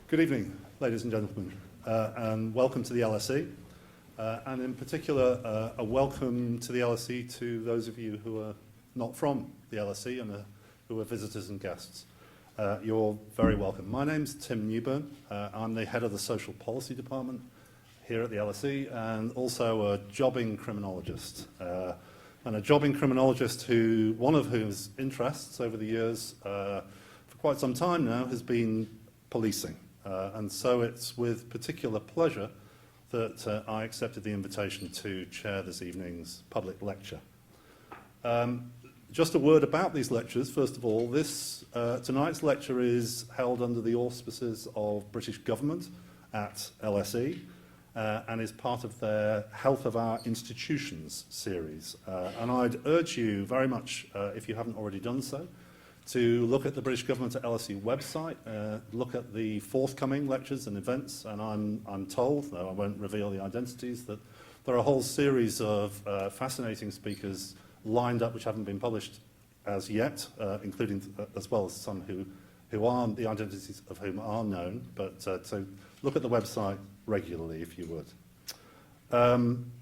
Good evening, ladies and gentlemen, and welcome to the LSE, and in particular a welcome to the LSE to those of you who are not from the LSE and who are visitors and guests. You're very welcome. My name's Tim Newburn. I'm the head of the Social Policy Department here at the LSE and also a jobbing criminologist. And a jobbing criminologist one of whose interests over the years, for quite some time now, has been policing. And so it's with particular pleasure that I accepted the invitation to chair this evening's public lecture. Just a word about these lectures. First of all, tonight's lecture is held under the auspices of British Government at LSE and is part of their Health of Our Institutions series. And I'd urge you very much, if you haven't already done so, to look at the British Government at LSE website, look at the forthcoming lectures and events, and I'm told, though I won't reveal the identities, that there are a whole series of fascinating speakers lined up which haven't been published as yet, including as well as some who aren't, the identities of whom are known, but so look at the website regularly if you would.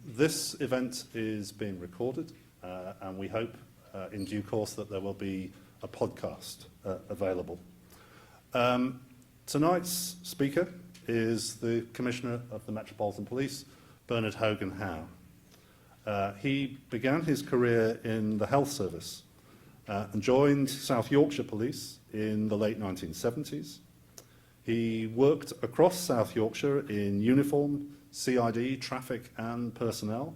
This event is being recorded, and we hope in due course that there will be a podcast available. Tonight's speaker is the Commissioner of the Metropolitan Police, Bernard Hogan-Howe. He began his career in the health service and joined South Yorkshire Police in the late 1970s. He worked across South Yorkshire in uniform, CID, traffic and personnel.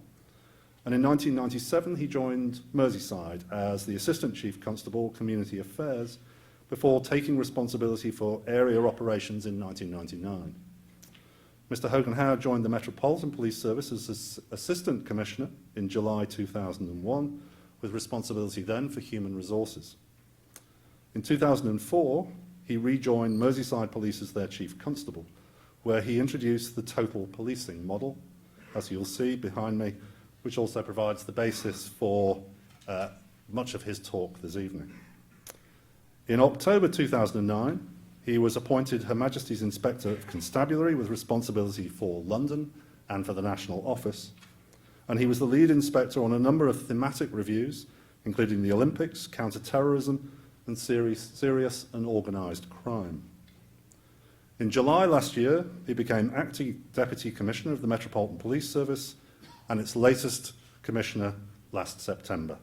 And in 1997, he joined Merseyside as the Assistant Chief Constable, Community Affairs, before taking responsibility for area operations in 1999. Mr. Hogan-Howe joined the Metropolitan Police Service as Assistant Commissioner in July 2001, with responsibility then for human resources. In 2004, he rejoined Merseyside Police as their Chief Constable, where he introduced the total policing model, as you'll see behind me, which also provides the basis for much of his talk this evening. In October 2009, he was appointed Her Majesty's Inspector of Constabulary with responsibility for London and for the National Office, and he was the lead inspector on a number of thematic reviews, including the Olympics, counter-terrorism, and serious and organised crime. In July last year, he became Acting Deputy Commissioner of the Metropolitan Police Service and its latest Commissioner last September.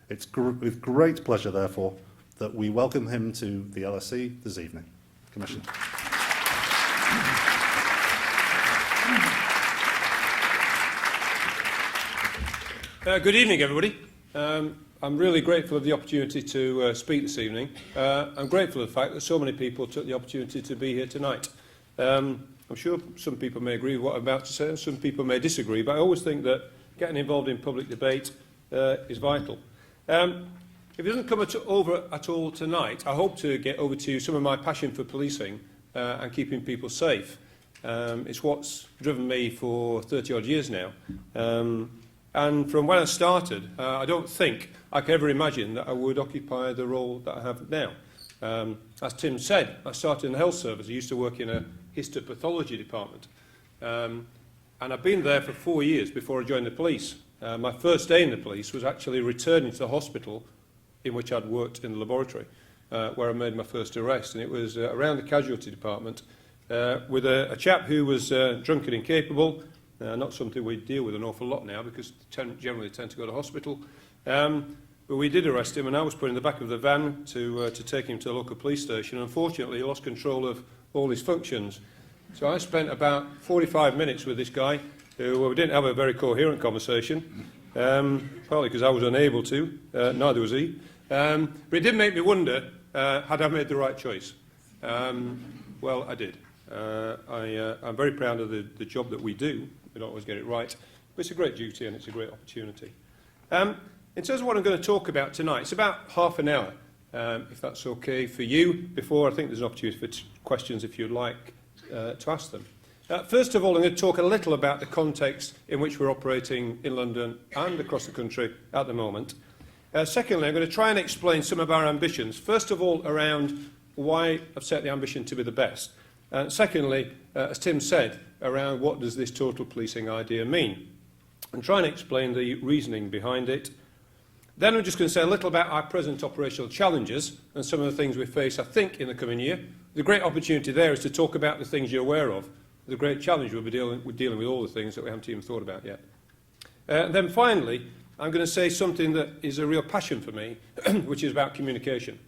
It's with great pleasure, therefore, that we welcome him to the LSE this evening. Commissioner. Good evening, everybody. I'm really grateful for the opportunity to speak this evening. I'm grateful for the fact that so many people took the opportunity to be here tonight. I'm sure some people may agree with what I'm about to say, and some people may disagree, but I always think that getting involved in public debate is vital. If it doesn't come over at all tonight, I hope to get over to you some of my passion for policing and keeping people safe. It's what's driven me for 30-odd years now. And from when I started, I don't think I could ever imagine that I would occupy the role that I have now. As Tim said, I started in the health service. I used to work in a histopathology department. And I've been there for 4 years before I joined the police. My first day in the police was actually returning to the hospital in which I'd worked in the laboratory, where I made my first arrest. And it was around the casualty department with a chap who was drunk and incapable, not something we deal with an awful lot now because generally tend to go to hospital. But we did arrest him, and I was put in the back of the van to take him to the local police station. Unfortunately, he lost control of all his functions. So I spent about 45 minutes with this guy, who we didn't have a very coherent conversation, partly because I was unable to, neither was he. But it did make me wonder, had I made the right choice? Well, I did. I'm very proud of the job that we do. We don't always get it right, but it's a great duty and it's a great opportunity. In terms of what I'm going to talk about tonight, it's about half an hour, if that's okay for you, before I think there's an opportunity for questions if you'd like to ask them. First of all, I'm going to talk a little about the context in which we're operating in London and across the country at the moment. Secondly, I'm going to try and explain some of our ambitions. First of all, around why I've set the ambition to be the best. And secondly, as Tim said, around what does this total policing idea mean? And try and explain the reasoning behind it. Then I'm just going to say a little about our present operational challenges and some of the things we face, I think, in the coming year. The great opportunity there is to talk about the things you're aware of. The great challenge we'll be dealing with all the things that we haven't even thought about yet. Then finally, I'm going to say something that is a real passion for me, which is about communication.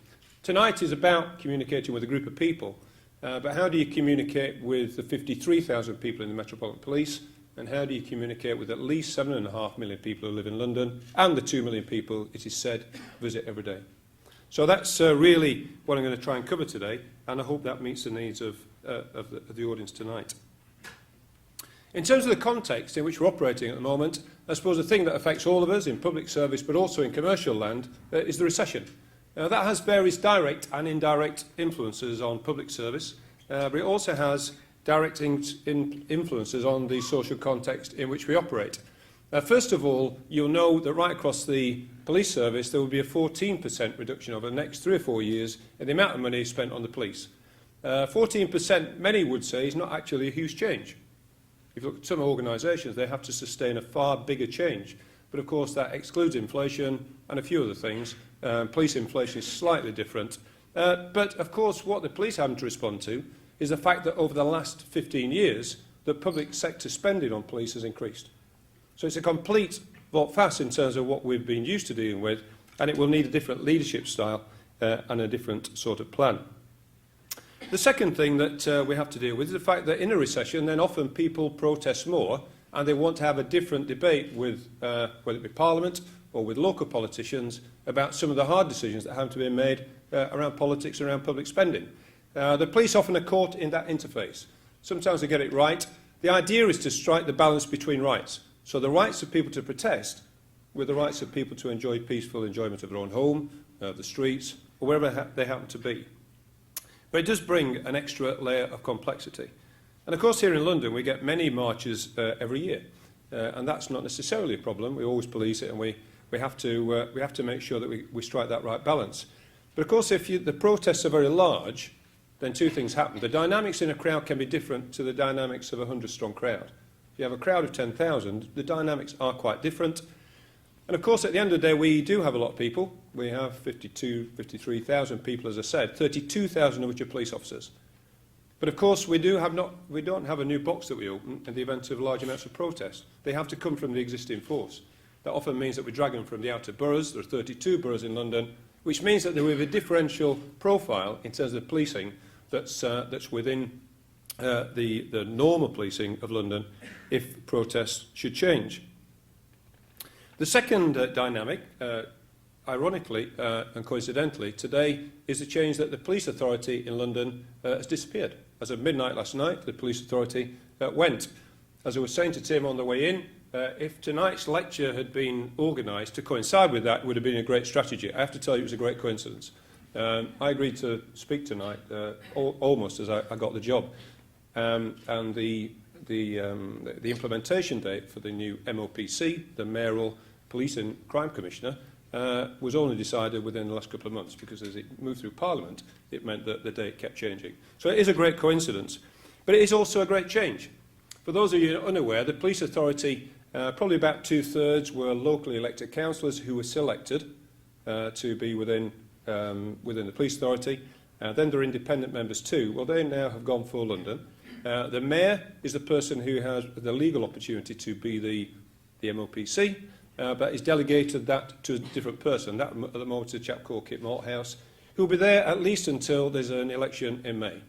Tonight is about communicating with a group of people, but how do you communicate with the 53,000 people in the Metropolitan Police, and how do you communicate with at least 7.5 million people who live in London, and the 2 million people, it is said, visit every day? So that's really what I'm going to try and cover today, and I hope that meets the needs of the audience tonight. In terms of the context in which we're operating at the moment, I suppose the thing that affects all of us in public service, but also in commercial land, is the recession. That has various direct and indirect influences on public service, but it also has direct influences on the social context in which we operate. First of all, you'll know that right across the police service there will be a 14% reduction over the next 3 or 4 years in the amount of money spent on the police. 14%, many would say, is not actually a huge change. If you look at some organisations, they have to sustain a far bigger change. But of course that excludes inflation and a few other things. Police inflation is slightly different. But of course what the police have to respond to is the fact that over the last 15 years, the public sector spending on police has increased. So it's a complete volte-face in terms of what we've been used to dealing with, and it will need a different leadership style and a different sort of plan. The second thing that we have to deal with is the fact that in a recession, then often people protest more, and they want to have a different debate with, whether it be Parliament or with local politicians, about some of the hard decisions that have to be made around politics and around public spending. The police often are caught in that interface. Sometimes they get it right. The idea is to strike the balance between rights. So the rights of people to protest with the rights of people to enjoy peaceful enjoyment of their own home, the streets, or wherever they happen to be. But it does bring an extra layer of complexity. And of course here in London we get many marches every year. And that's not necessarily a problem. We always police it, and we have to make sure that we strike that right balance. But of course if the protests are very large, then two things happen. The dynamics in a crowd can be different to the dynamics of a 100-strong crowd. If you have a crowd of 10,000, the dynamics are quite different. And of course, at the end of the day, we do have a lot of people. We have 53,000 people, as I said, 32,000 of which are police officers. But of course, we don't have a new box that we open in the event of large amounts of protest. They have to come from the existing force. That often means that we drag them from the outer boroughs. There are 32 boroughs in London, which means that there will be a differential profile in terms of policing that's within the normal policing of London if protests should change. The second dynamic, ironically and coincidentally, today is the change that the police authority in London has disappeared. As of midnight last night, the police authority went. As I was saying to Tim on the way in, if tonight's lecture had been organised to coincide with that, it would have been a great strategy. I have to tell you it was a great coincidence. I agreed to speak tonight almost as I got the job. And the implementation date for the new MOPC, the Mayoral Police and Crime Commissioner, was only decided within the last couple of months, because as it moved through Parliament, it meant that the date kept changing. So it is a great coincidence, but it is also a great change. For those of you unaware, the police authority, probably about 2/3 were locally elected councillors who were selected to be within the police authority. Then there are independent members too. Well, they now have gone for London. The mayor is the person who has the legal opportunity to be the MOPC, but he's delegated that to a different person. That at the moment is a chap called Kit Malthouse, who will be there at least until there's an election in May.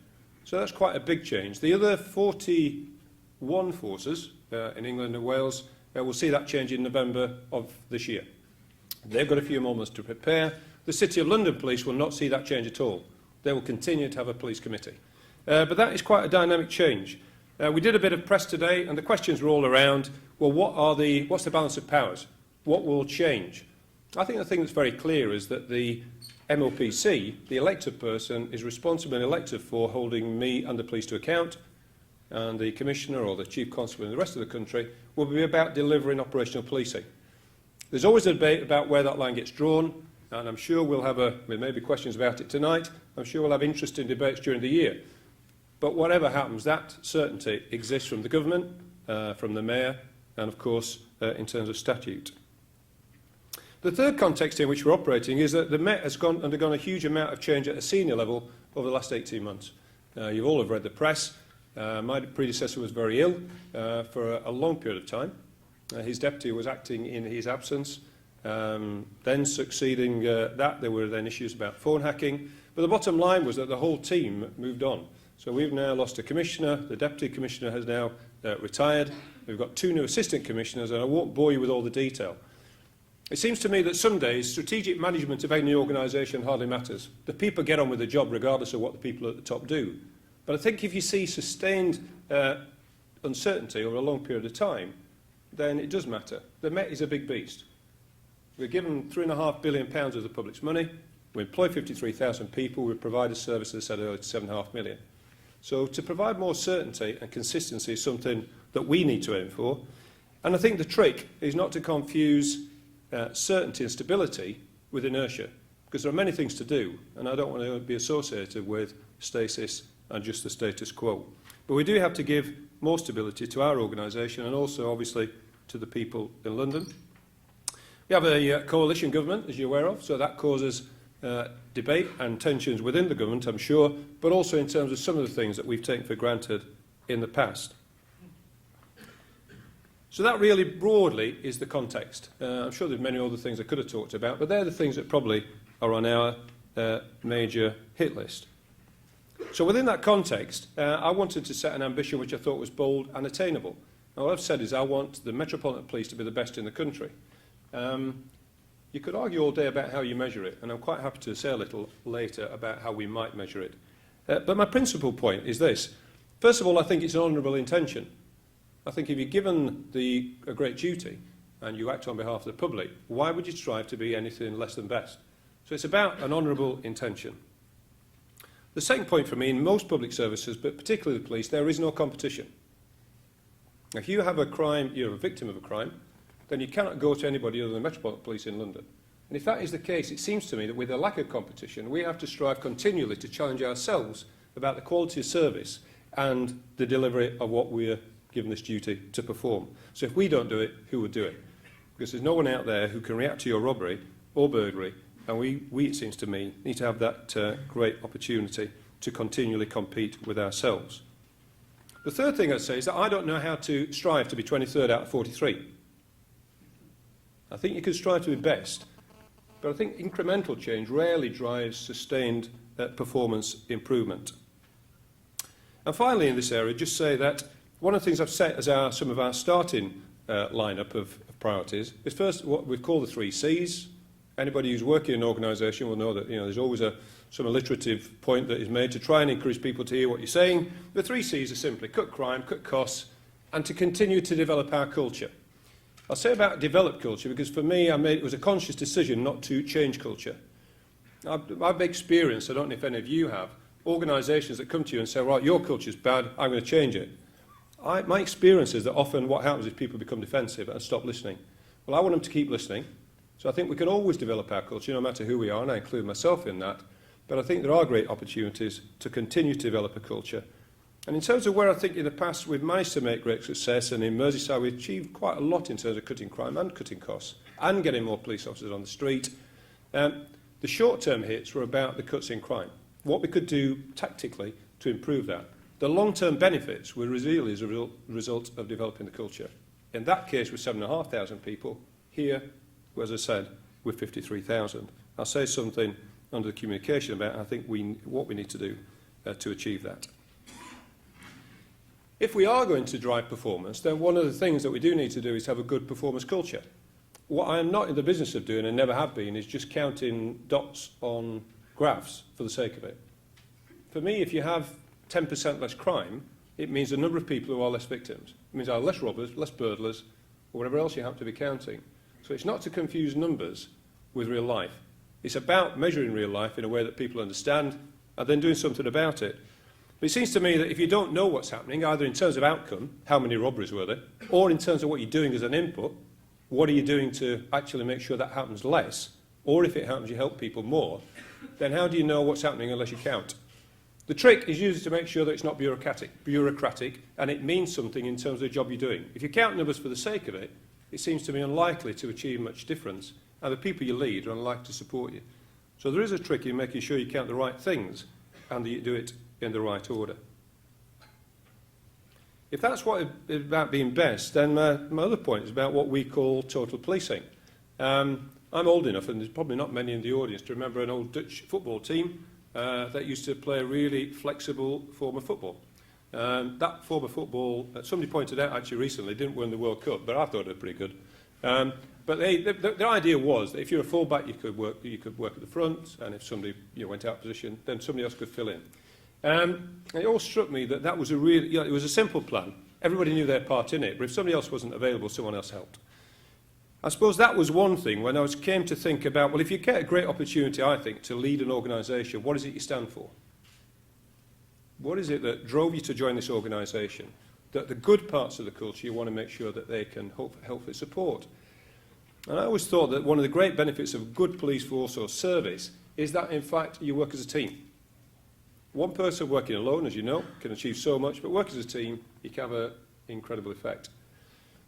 So that's quite a big change. The other 41 forces in England and Wales will see that change in November of this year. They've got a few more months to prepare. The City of London Police will not see that change at all. They will continue to have a police committee. But that is quite a dynamic change. We did a bit of press today, and the questions were all around, well, what's the balance of powers? What will change? I think the thing that's very clear is that the MOPC, the elected person, is responsible and elected for holding me and the police to account, and the Commissioner or the Chief Constable in the rest of the country will be about delivering operational policing. There's always a debate about where that line gets drawn, and I'm sure we'll have there may be questions about it tonight. I'm sure we'll have interesting debates during the year. But whatever happens, that certainty exists from the government, from the mayor, and of course in terms of statute. The third context in which we're operating is that the Met has undergone a huge amount of change at a senior level over the last 18 months. You all have read the press. My predecessor was very ill for a long period of time. His deputy was acting in his absence. Then succeeding that, there were then issues about phone hacking. But the bottom line was that the whole team moved on. So we've now lost a commissioner. The deputy commissioner has now retired. We've got 2 new assistant commissioners, and I won't bore you with all the detail. It seems to me that some days strategic management of any organisation hardly matters. The people get on with the job regardless of what the people at the top do. But I think if you see sustained uncertainty over a long period of time, then it does matter. The Met is a big beast. We're given £3.5 billion of the public's money. We employ 53,000 people. We provide a service, as I said earlier, to 7.5 million. So to provide more certainty and consistency is something that we need to aim for. And I think the trick is not to confuse certainty and stability with inertia, because there are many things to do, and I don't want to be associated with stasis and just the status quo. But we do have to give more stability to our organisation and also, obviously, to the people in London. We have a coalition government, as you're aware of, so that causes debate and tensions within the government, I'm sure, but also in terms of some of the things that we've taken for granted in the past. So that really broadly is the context. I'm sure there's many other things I could have talked about, but they're the things that probably are on our major hit list. So within that context, I wanted to set an ambition which I thought was bold and attainable. And what I've said is I want the Metropolitan Police to be the best in the country. You could argue all day about how you measure it, and I'm quite happy to say a little later about how we might measure it. But my principal point is this. First of all, I think it's an honourable intention. I think if you're given a great duty and you act on behalf of the public, why would you strive to be anything less than best? So it's about an honourable intention. The second point for me, in most public services, but particularly the police, there is no competition. If you have a crime, you're a victim of a crime, then you cannot go to anybody other than the Metropolitan Police in London. And if that is the case, it seems to me that with a lack of competition, we have to strive continually to challenge ourselves about the quality of service and the delivery of what we're given this duty to perform. So if we don't do it, who would do it? Because there's no one out there who can react to your robbery or burglary, and we it seems to me, need to have that great opportunity to continually compete with ourselves. The third thing I'd say is that I don't know how to strive to be 23rd out of 43. I think you can strive to be best, but I think incremental change rarely drives sustained performance improvement. And finally in this area, just say that one of the things I've set as some of our starting lineup of priorities is first what we call the 3 Cs. Anybody who's working in an organisation will know that there's always some alliterative point that is made to try and encourage people to hear what you're saying. The 3 Cs are simply cut crime, cut costs, and to continue to develop our culture. I'll say about develop culture because for me it was a conscious decision not to change culture. I've experienced, I don't know if any of you have, organisations that come to you and say, right, your culture's bad, I'm going to change it. My experience is that often what happens is people become defensive and stop listening. Well, I want them to keep listening. So I think we can always develop our culture, no matter who we are, and I include myself in that. But I think there are great opportunities to continue to develop a culture. And in terms of where I think in the past we've managed to make great success, and in Merseyside we've achieved quite a lot in terms of cutting crime and cutting costs, and getting more police officers on the street, the short-term hits were about the cuts in crime. What we could do tactically to improve that. The long-term benefits were really as a result of developing the culture. In that case, with 7,500 people. Here, as I said, with 53,000. I'll say something under the communication about, I think, what we need to do to achieve that. If we are going to drive performance, then one of the things that we do need to do is have a good performance culture. What I am not in the business of doing, and never have been, is just counting dots on graphs for the sake of it. For me, if you have 10% less crime, it means a number of people who are less victims. It means there are less robbers, less burglars, or whatever else you happen to be counting. So it's not to confuse numbers with real life. It's about measuring real life in a way that people understand and then doing something about it. But it seems to me that if you don't know what's happening, either in terms of outcome, how many robberies were there, or in terms of what you're doing as an input, what are you doing to actually make sure that happens less, or if it happens you help people more, then how do you know what's happening unless you count? The trick is usually to make sure that it's not bureaucratic, and it means something in terms of the job you're doing. If you count numbers for the sake of it, it seems to be unlikely to achieve much difference, and the people you lead are unlikely to support you. So there is a trick in making sure you count the right things and that you do it in the right order. If that's what is about being best, then my other point is about what we call total policing. I'm old enough, and there's probably not many in the audience, to remember an old Dutch football team that used to play a really flexible form of football. That form of football, somebody pointed out actually recently, didn't win the World Cup, but I thought it was pretty good. But the idea was that if you're a fullback, you could work at the front, and if somebody went out of position, then somebody else could fill in. And it all struck me that was a really, it was a simple plan. Everybody knew their part in it, but if somebody else wasn't available, someone else helped. I suppose that was one thing when I came to think about, well, if you get a great opportunity, I think, to lead an organisation, what is it you stand for? What is it that drove you to join this organisation? That the good parts of the culture you want to make sure that they can hopefully support. And I always thought that one of the great benefits of good police force or service is that, in fact, you work as a team. One person working alone, as you know, can achieve so much, but work as a team, you can have an incredible effect.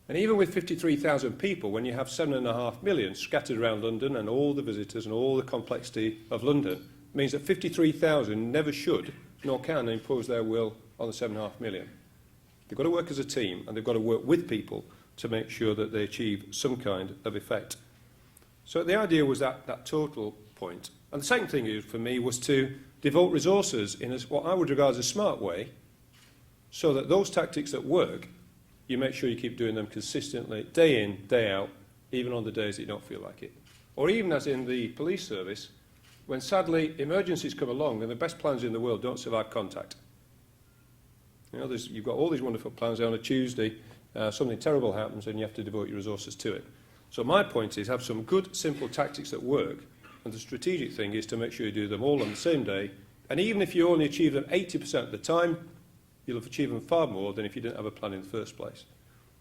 And even with 53,000 people, when you have 7.5 million scattered around London and all the visitors and all the complexity of London, means that 53,000 never should nor can impose their will on the 7.5 million. They've got to work as a team, and they've got to work with people to make sure that they achieve some kind of effect. So the idea was that total point. And the second thing for me was to devote resources in what I would regard as a smart way, so that those tactics that work, you make sure you keep doing them consistently, day in, day out, even on the days that you don't feel like it. Or even as in the police service, when sadly emergencies come along and the best plans in the world don't survive contact. You've got all these wonderful plans on a Tuesday, something terrible happens and you have to devote your resources to it. So my point is, have some good, simple tactics that work, and the strategic thing is to make sure you do them all on the same day, and even if you only achieve them 80% of the time, you'll have achieved them far more than if you didn't have a plan in the first place.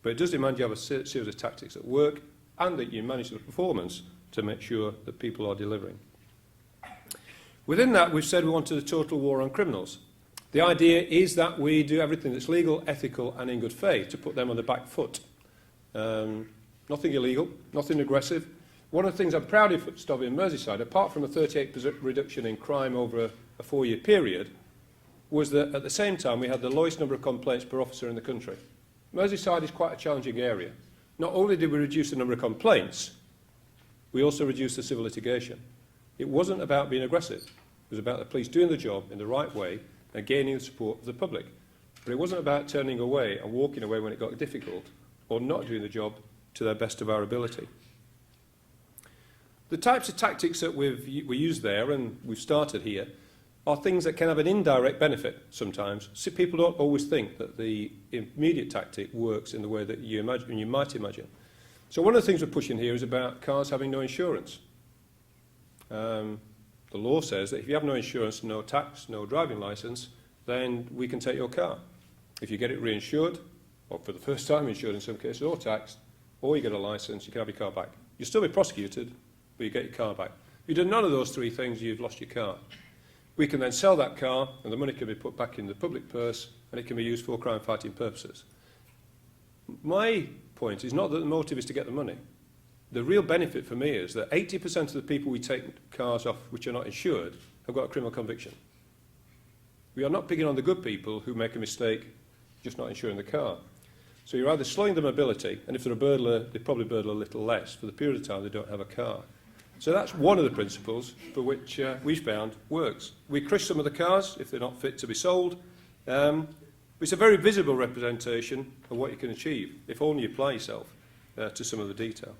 But it does demand you have a series of tactics that work, and that you manage the performance to make sure that people are delivering. Within that, we've said we wanted a total war on criminals. The idea is that we do everything that's legal, ethical, and in good faith to put them on the back foot. Nothing illegal, nothing aggressive. One of the things I'm proud of in Merseyside, apart from a 38% reduction in crime over a 4-year period, was that at the same time we had the lowest number of complaints per officer in the country. Merseyside is quite a challenging area. Not only did we reduce the number of complaints, we also reduced the civil litigation. It wasn't about being aggressive. It was about the police doing the job in the right way and gaining the support of the public. But it wasn't about turning away and walking away when it got difficult, or not doing the job to the best of our ability. The types of tactics that we use there, and we've started here, are things that can have an indirect benefit sometimes. So people don't always think that the immediate tactic works in the way that you might imagine. So one of the things we're pushing here is about cars having no insurance. The law says that if you have no insurance, no tax, no driving licence, then we can take your car. If you get it reinsured, or for the first time insured in some cases, or taxed, or you get a licence, you can have your car back. You'll still be prosecuted, but you get your car back. If you've done none of those three things, you've lost your car. We can then sell that car, and the money can be put back in the public purse, and it can be used for crime-fighting purposes. My point is not that the motive is to get the money. The real benefit for me is that 80% of the people we take cars off which are not insured have got a criminal conviction. We are not picking on the good people who make a mistake just not insuring the car. So you're either slowing their mobility, and if they're a burglar, they probably burglar a little less for the period of time they don't have a car. So that's one of the principles for which we found works. We crush some of the cars if they're not fit to be sold. It's a very visible representation of what you can achieve if only you apply yourself to some of the detail.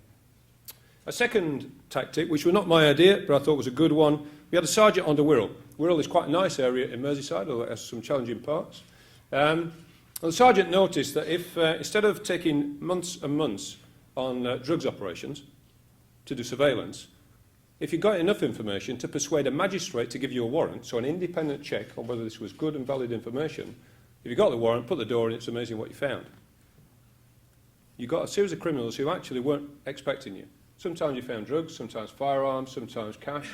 A second tactic, which was not my idea, but I thought was a good one, we had a sergeant on the Wirral. Wirral is quite a nice area in Merseyside, although it has some challenging parts. And the sergeant noticed that if, instead of taking months and months on drugs operations to do surveillance, if you got enough information to persuade a magistrate to give you a warrant, so an independent check on whether this was good and valid information, if you got the warrant, put the door in, it's amazing what you found. You got a series of criminals who actually weren't expecting you. Sometimes you found drugs, sometimes firearms, sometimes cash.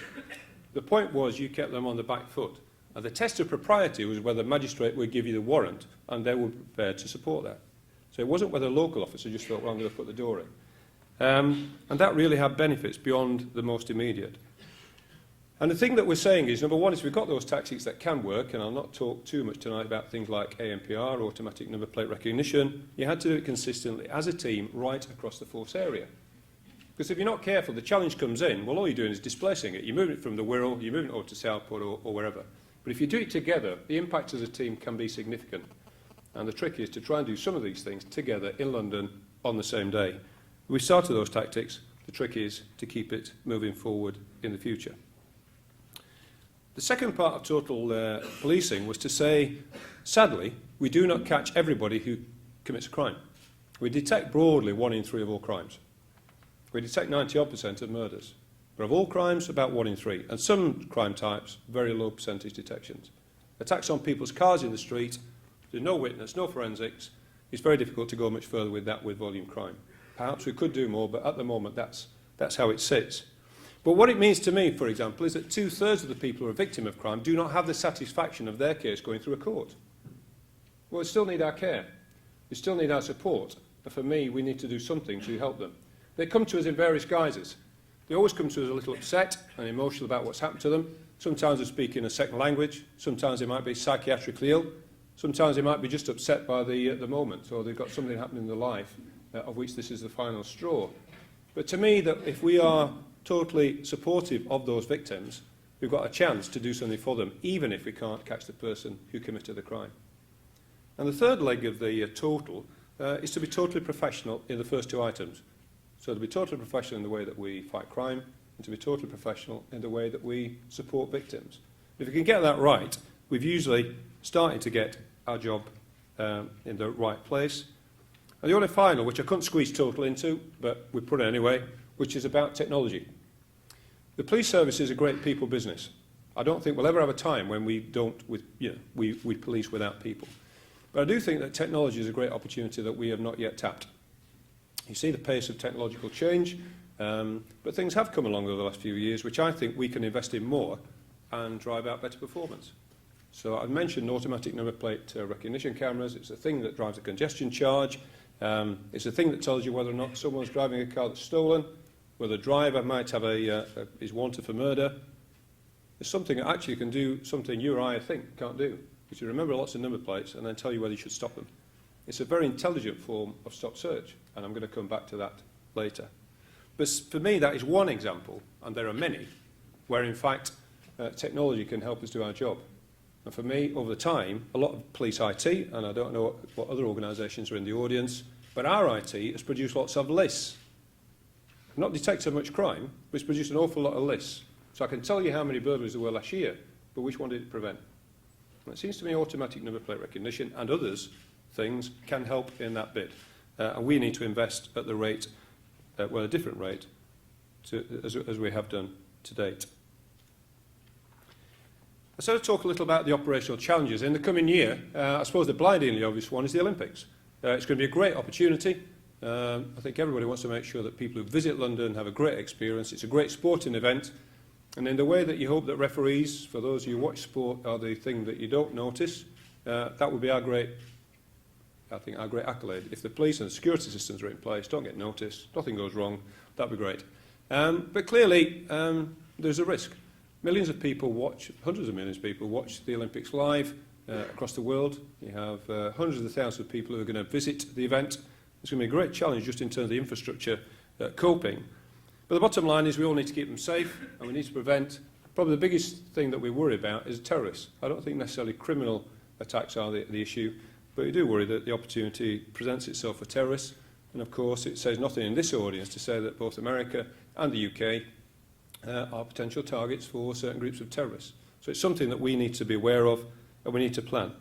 The point was you kept them on the back foot. And the test of propriety was whether the magistrate would give you the warrant, and they were prepared to support that. So it wasn't whether a local officer just thought, well, I'm going to put the door in. And that really had benefits beyond the most immediate. And the thing that we're saying is, number one, is we've got those tactics that can work, and I'll not talk too much tonight about things like ANPR, automatic number plate recognition. You had to do it consistently as a team right across the force area. Because if you're not careful, the challenge comes in, well, all you're doing is displacing it. You're moving it from the Wirral, you're moving it over to Southport or wherever. But if you do it together, the impact as a team can be significant. And the trick is to try and do some of these things together in London on the same day. We started those tactics. The trick is to keep it moving forward in the future. The second part of total policing was to say, sadly, we do not catch everybody who commits a crime. We detect broadly 1 in 3 of all crimes. We detect 90% of murders. But of all crimes, about 1 in 3. And some crime types, very low percentage detections. Attacks on people's cars in the street, there's no witness, no forensics. It's very difficult to go much further with that with volume crime. Perhaps we could do more, but at the moment that's how it sits. But what it means to me, for example, is that 2/3 of the people who are a victim of crime do not have the satisfaction of their case going through a court. Well, we still need our care. We still need our support. And for me, we need to do something to help them. They come to us in various guises. They always come to us a little upset and emotional about what's happened to them. Sometimes they speak in a second language. Sometimes they might be psychiatrically ill. Sometimes they might be just upset by the moment, or they've got something happening in their life of which this is the final straw. But to me, that if we are totally supportive of those victims, we've got a chance to do something for them, even if we can't catch the person who committed the crime. And the third leg of the total is to be totally professional in the first 2 items. So to be totally professional in the way that we fight crime, and to be totally professional in the way that we support victims. If we can get that right, we've usually started to get our job in the right place. And the only final, which I couldn't squeeze total into, but we put it anyway, which is about technology. The police service is a great people business. I don't think we'll ever have a time when we police without people. But I do think that technology is a great opportunity that we have not yet tapped. You see the pace of technological change, but things have come along over the last few years, which I think we can invest in more and drive out better performance. So I've mentioned automatic number plate recognition cameras. It's a thing that drives a congestion charge. It's a thing that tells you whether or not someone's driving a car that's stolen, whether the driver might have is wanted for murder. It's something that actually can do something you or I think can't do, which is remember lots of number plates and then tell you whether you should stop them. It's a very intelligent form of stop search, and I'm going to come back to that later. But for me, that is one example, and there are many, where in fact technology can help us do our job. And for me, over the time, a lot of police IT, and I don't know what other organisations are in the audience, but our IT has produced lots of lists. Not detected much crime, but it's produced an awful lot of lists. So I can tell you how many burglaries there were last year, but which one did it prevent? And it seems to me automatic number plate recognition and others things can help in that bit. And we need to invest at the rate, a different rate, as we have done to date. I sort of talk a little about the operational challenges. In the coming year, I suppose the blindingly obvious one is the Olympics. It's going to be a great opportunity. I think everybody wants to make sure that people who visit London have a great experience. It's a great sporting event. And in the way that you hope that referees, for those who watch sport, are the thing that you don't notice, that would be our great accolade. If the police and security systems are in place, don't get noticed, nothing goes wrong, that'd be great. But clearly, there's a risk. Millions of people watch, hundreds of millions of people watch the Olympics live across the world. You have hundreds of thousands of people who are going to visit the event. It's going to be a great challenge just in terms of the infrastructure coping. But the bottom line is we all need to keep them safe, and we need to prevent. Probably the biggest thing that we worry about is terrorists. I don't think necessarily criminal attacks are the issue, but we do worry that the opportunity presents itself for terrorists. And of course, it says nothing in this audience to say that both America and the UK are potential targets for certain groups of terrorists. So it's something that we need to be aware of and we need to plan.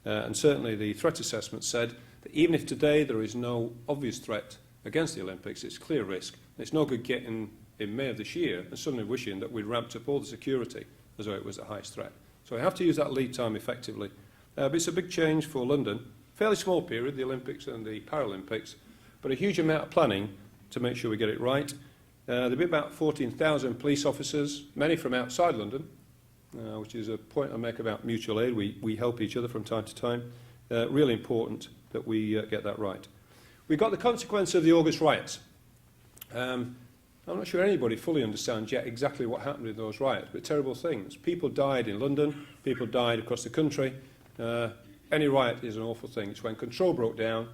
And certainly the threat assessment said that even if today there is no obvious threat against the Olympics, it's clear risk. And it's no good getting in May of this year and suddenly wishing that we'd ramped up all the security as though it was the highest threat. So we have to use that lead time effectively. But it's a big change for London. Fairly small period, the Olympics and the Paralympics, but a huge amount of planning to make sure we get it right. There'll be about 14,000 police officers, many from outside London. which is a point I make about mutual aid. We help each other from time to time. Really important that we get that right. We got the consequence of the August riots. I'm not sure anybody fully understands yet exactly what happened in those riots, but terrible things. People died in London, people died across the country. Any riot is an awful thing. It's when control broke down,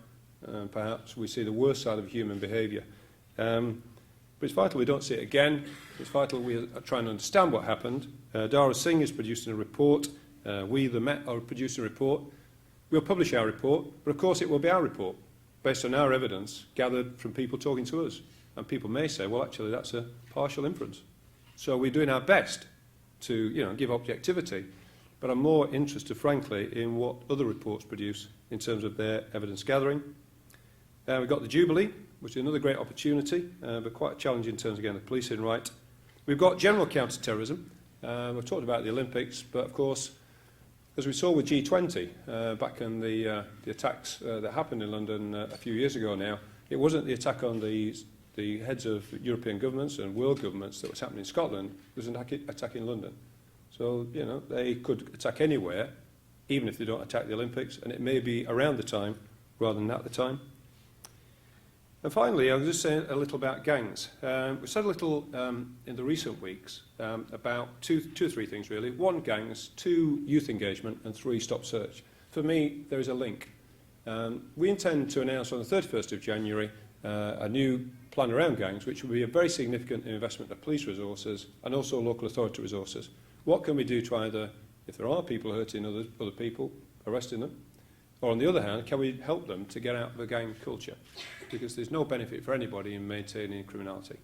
perhaps we see the worst side of human behaviour. But it's vital we don't see it again. It's vital we are trying to understand what happened. Dara Singh is producing a report. We, the Met, are producing a report. We'll publish our report, but of course it will be our report, based on our evidence gathered from people talking to us. And people may say, well, actually, that's a partial inference. So we're doing our best to, give objectivity, but I'm more interested, frankly, in what other reports produce in terms of their evidence gathering. We've got the Jubilee, which is another great opportunity, but quite a challenge in terms, again, of policing right. We've got general counter-terrorism. We've talked about the Olympics, but of course, as we saw with G20, back in the attacks that happened in London a few years ago now, it wasn't the attack on the heads of European governments and world governments that was happening in Scotland. It was an attack in London. So, they could attack anywhere, even if they don't attack the Olympics, and it may be around the time rather than at the time. And finally, I'll just say a little about gangs. We said a little in the recent weeks about two or three things, really. One, gangs, two, youth engagement, and three, stop search. For me, there is a link. We intend to announce on the 31st of January a new plan around gangs, which will be a very significant investment of police resources and also local authority resources. What can we do to either, if there are people hurting other people, arresting them, or on the other hand, can we help them to get out of a gang culture? Because there's no benefit for anybody in maintaining criminality.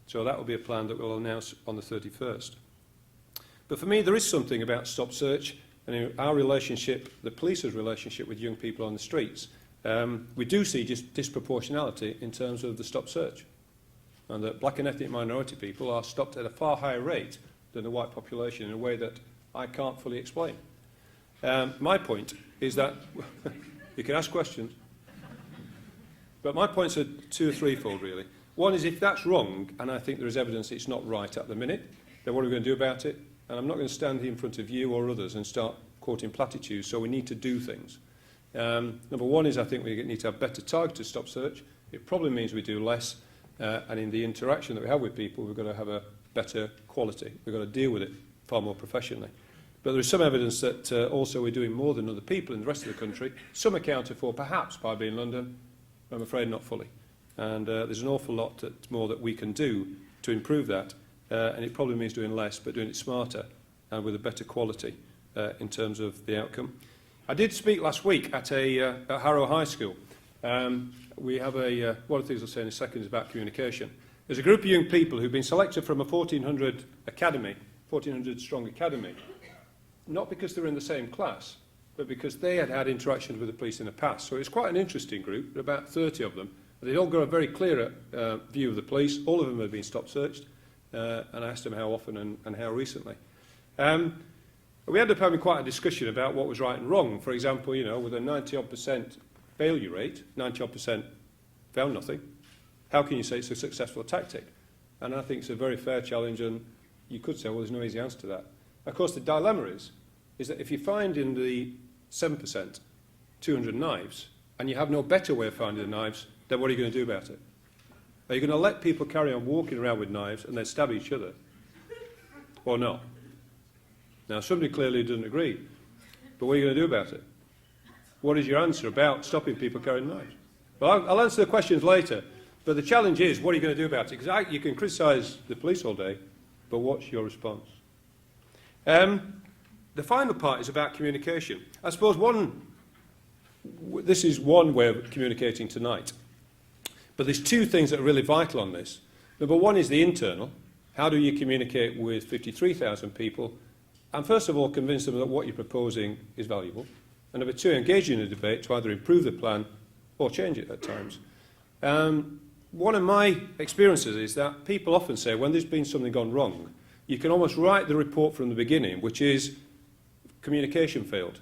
So that will be a plan that we'll announce on the 31st. But for me, there is something about stop search and our relationship, the police's relationship with young people on the streets. We do see just disproportionality in terms of the stop search, and that black and ethnic minority people are stopped at a far higher rate than the white population in a way that I can't fully explain. My point is that you can ask questions, but my points are two or threefold, really. One is, if that's wrong, and I think there is evidence it's not right at the minute, then what are we going to do about it? And I'm not going to stand here in front of you or others and start quoting platitudes, so we need to do things. Number one is, I think we need to have better targeted stop search. It probably means we do less, and in the interaction that we have with people, we've got to have a better quality. We've got to deal with it far more professionally. But there is some evidence that also we're doing more than other people in the rest of the country. Some accounted for, perhaps, by being London. I'm afraid not fully. And there's an awful lot more that we can do to improve that. And it probably means doing less, but doing it smarter and with a better quality in terms of the outcome. I did speak last week at Harrow High School. We have one of the things I'll say in a second is about communication. There's a group of young people who've been selected from a 1,400 strong academy, not because they were in the same class, but because they had had interactions with the police in the past. So it's quite an interesting group, about 30 of them. They'd all got a very clear view of the police. All of them had been stop searched, and I asked them how often and how recently. We ended up having quite a discussion about what was right and wrong. For example, with a 90-odd% failure rate, 90-odd% found nothing, how can you say it's a successful tactic? And I think it's a very fair challenge, and you could say, well, there's no easy answer to that. Of course, the dilemma is that if you find in the 7% 200 knives, and you have no better way of finding the knives, then what are you going to do about it? Are you going to let people carry on walking around with knives and then stab each other? Or not? Now, somebody clearly doesn't agree. But what are you going to do about it? What is your answer about stopping people carrying knives? Well, I'll answer the questions later. But the challenge is, what are you going to do about it? Because you can criticise the police all day, but what's your response? The final part is about communication. I suppose this is one way of communicating tonight. But there's two things that are really vital on this. Number one is the internal. How do you communicate with 53,000 people? And first of all, convince them that what you're proposing is valuable. And number two, engage in a debate to either improve the plan or change it at times. One of my experiences is that people often say, when there's been something gone wrong, you can almost write the report from the beginning, which is communication failed.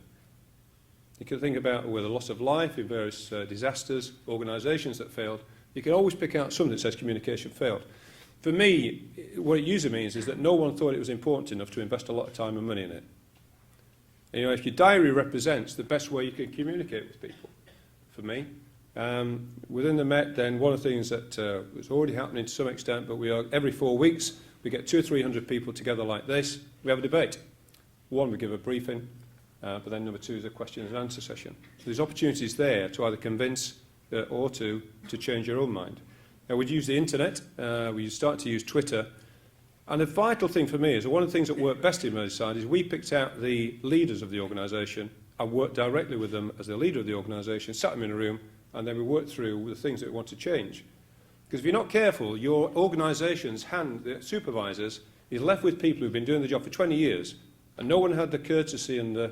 You can think about with the loss of life in various disasters, organisations that failed. You can always pick out something that says communication failed. For me, what it usually means is that no one thought it was important enough to invest a lot of time and money in it. You know, if your diary represents the best way you can communicate with people, for me, within the Met, then one of the things that was already happening to some extent, but we are every 4 weeks, we get 200 or 300 people together like this, we have a debate. One, we give a briefing, but then number two is a question and answer session. So there's opportunities there to either convince or to change your own mind. Now, we'd use the internet, we start to use Twitter, and the vital thing for me is one of the things that worked best in Merseyside is we picked out the leaders of the organisation and worked directly with them as the leader of the organisation, sat them in a room, and then we worked through the things that we want to change. Because if you're not careful, your organisation's hand, the supervisors, is left with people who've been doing the job for 20 years, and no one had the courtesy and,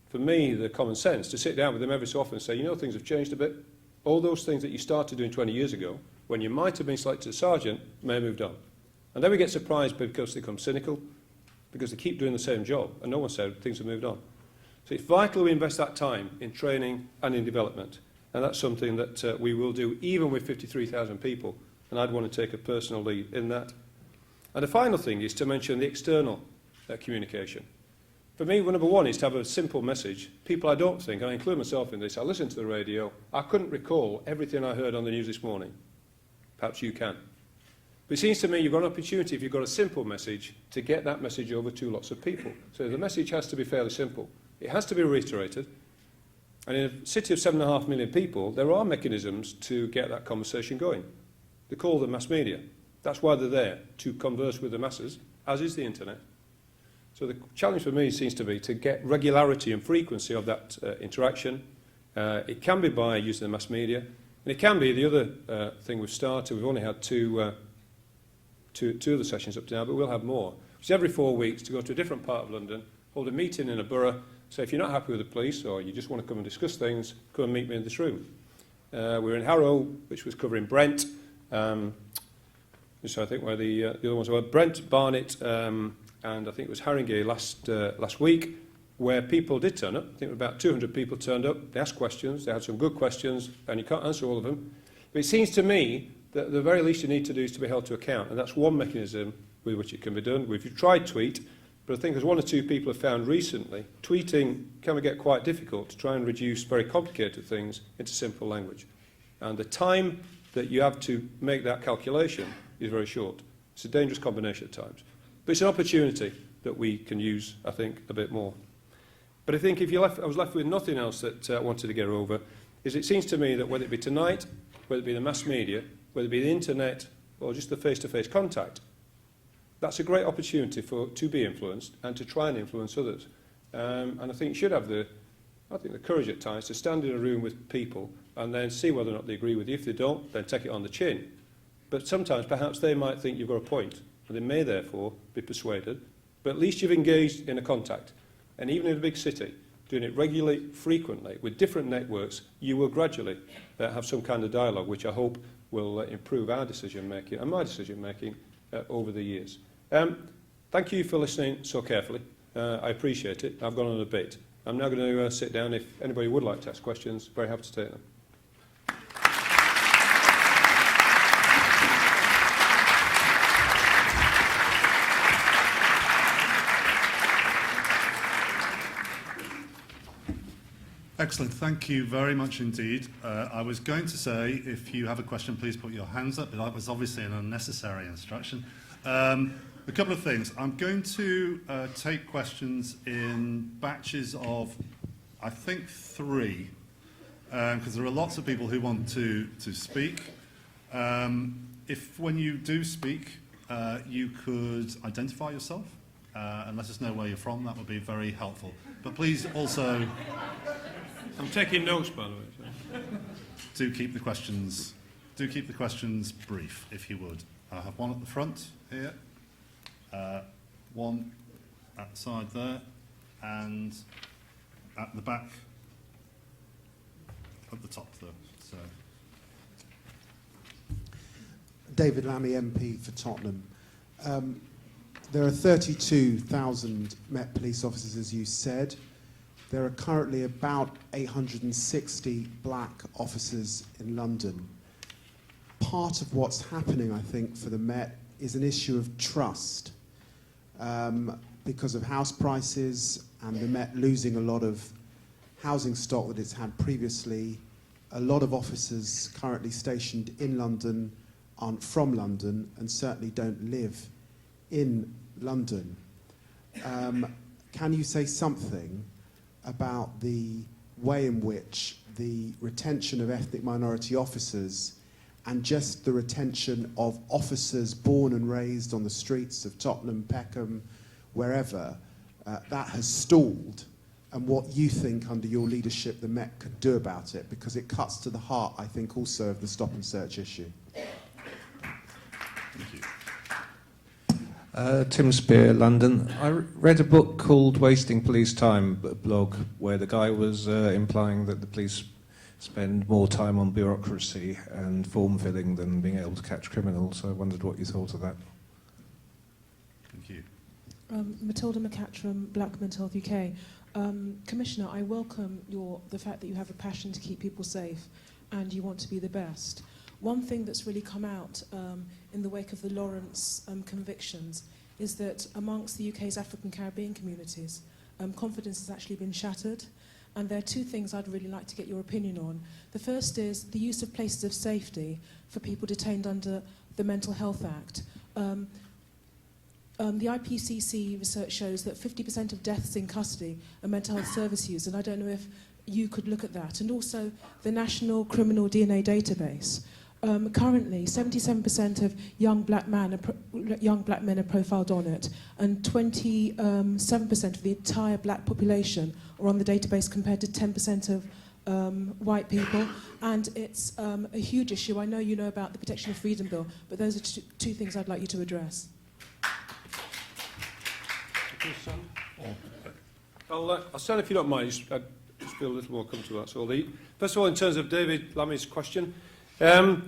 for me, the common sense to sit down with them every so often and say, you know, things have changed a bit. All those things that you started doing 20 years ago, when you might have been selected as sergeant, may have moved on. And then we get surprised because they become cynical, because they keep doing the same job, and no one said things have moved on. So it's vital we invest that time in training and in development. And that's something that we will do even with 53,000 people, and I'd want to take a personal lead in that. And the final thing is to mention the external communication. For me, number one is to have a simple message. People I don't think, and I include myself in this, I listen to the radio, I couldn't recall everything I heard on the news this morning. Perhaps you can. But it seems to me you've got an opportunity, if you've got a simple message, to get that message over to lots of people. So the message has to be fairly simple. It has to be reiterated. And in a city of 7.5 million people, there are mechanisms to get that conversation going. They call them mass media. That's why they're there, to converse with the masses, as is the internet. So the challenge for me seems to be to get regularity and frequency of that interaction. It can be by using the mass media, and it can be the other thing we've started. We've only had two other sessions up to now, but we'll have more. Which is every 4 weeks to go to a different part of London, hold a meeting in a borough. So if you're not happy with the police or you just want to come and discuss things, come and meet me in this room. We're in Harrow, which was covering Brent. So I think where the other ones were Brent, Barnet, and I think it was Haringey last week, where people did turn up. I think about 200 people turned up. They asked questions. They had some good questions, and you can't answer all of them. But it seems to me that the very least you need to do is to be held to account, and that's one mechanism with which it can be done. We've tried tweet, but I think as one or two people have found recently, tweeting can get quite difficult to try and reduce very complicated things into simple language. And the time that you have to make that calculation is very short. It's a dangerous combination at times. But it's an opportunity that we can use, I think, a bit more. But I think if I was left with nothing else that I wanted to get over, is it seems to me that whether it be tonight, whether it be the mass media, whether it be the internet, or just the face-to-face contact, that's a great opportunity to be influenced and to try and influence others. And I think you should have the courage at times to stand in a room with people and then see whether or not they agree with you. If they don't, then take it on the chin. But sometimes perhaps they might think you've got a point, and they may therefore be persuaded. But at least you've engaged in a contact. And even in a big city, doing it regularly, frequently, with different networks, you will gradually have some kind of dialogue, which I hope will improve our decision-making and my decision-making over the years. Thank you for listening so carefully. I appreciate it. I've gone on a bit. I'm now going to sit down. If anybody would like to ask questions, very happy to take them. Excellent. Thank you very much indeed. I was going to say, if you have a question, please put your hands up, but that was obviously an unnecessary instruction. A couple of things. I'm going to take questions in batches of, I think, 3, because there are lots of people who want to speak. If when you do speak, you could identify yourself and let us know where you're from, that would be very helpful. But please also... I'm taking notes, by the way. Do keep the questions brief, if you would. I have one at the front here, one at the side there, and at the back, at the top there. So, David Lammy, MP for Tottenham. There are 32,000 Met police officers, as you said. There are currently about 860 black officers in London. Part of what's happening, I think, for the Met is an issue of trust. Because of house prices and the Met losing a lot of housing stock that it's had previously, a lot of officers currently stationed in London aren't from London and certainly don't live in London. Can you say something about the way in which the retention of ethnic minority officers and just the retention of officers born and raised on the streets of Tottenham, Peckham, wherever, that has stalled, and what you think under your leadership the Met could do about it, because it cuts to the heart, I think, also of the stop and search issue. Thank you. Tim Spear, London. I read a book called Wasting Police Time, a blog, where the guy was implying that the police spend more time on bureaucracy and form filling than being able to catch criminals. So I wondered what you thought of that. Thank you. Matilda McCatram, Black Mental Health UK. Commissioner, I welcome the fact that you have a passion to keep people safe and you want to be the best. One thing that's really come out in the wake of the Lawrence convictions is that amongst the UK's African Caribbean communities, confidence has actually been shattered. And there are two things I'd really like to get your opinion on. The first is the use of places of safety for people detained under the Mental Health Act. The IPCC research shows that 50% of deaths in custody are mental health service use, and I don't know if you could look at that. And also the National Criminal DNA Database. Currently, 77% of young black men are profiled on it, and 27% of the entire black population are on the database compared to 10% of white people. And it's a huge issue. I know you know about the Protection of Freedom Bill, but those are two things I'd like you to address. I'll stand if you don't mind. I just feel a little more comfortable, that's all. First of all, in terms of David Lammy's question, I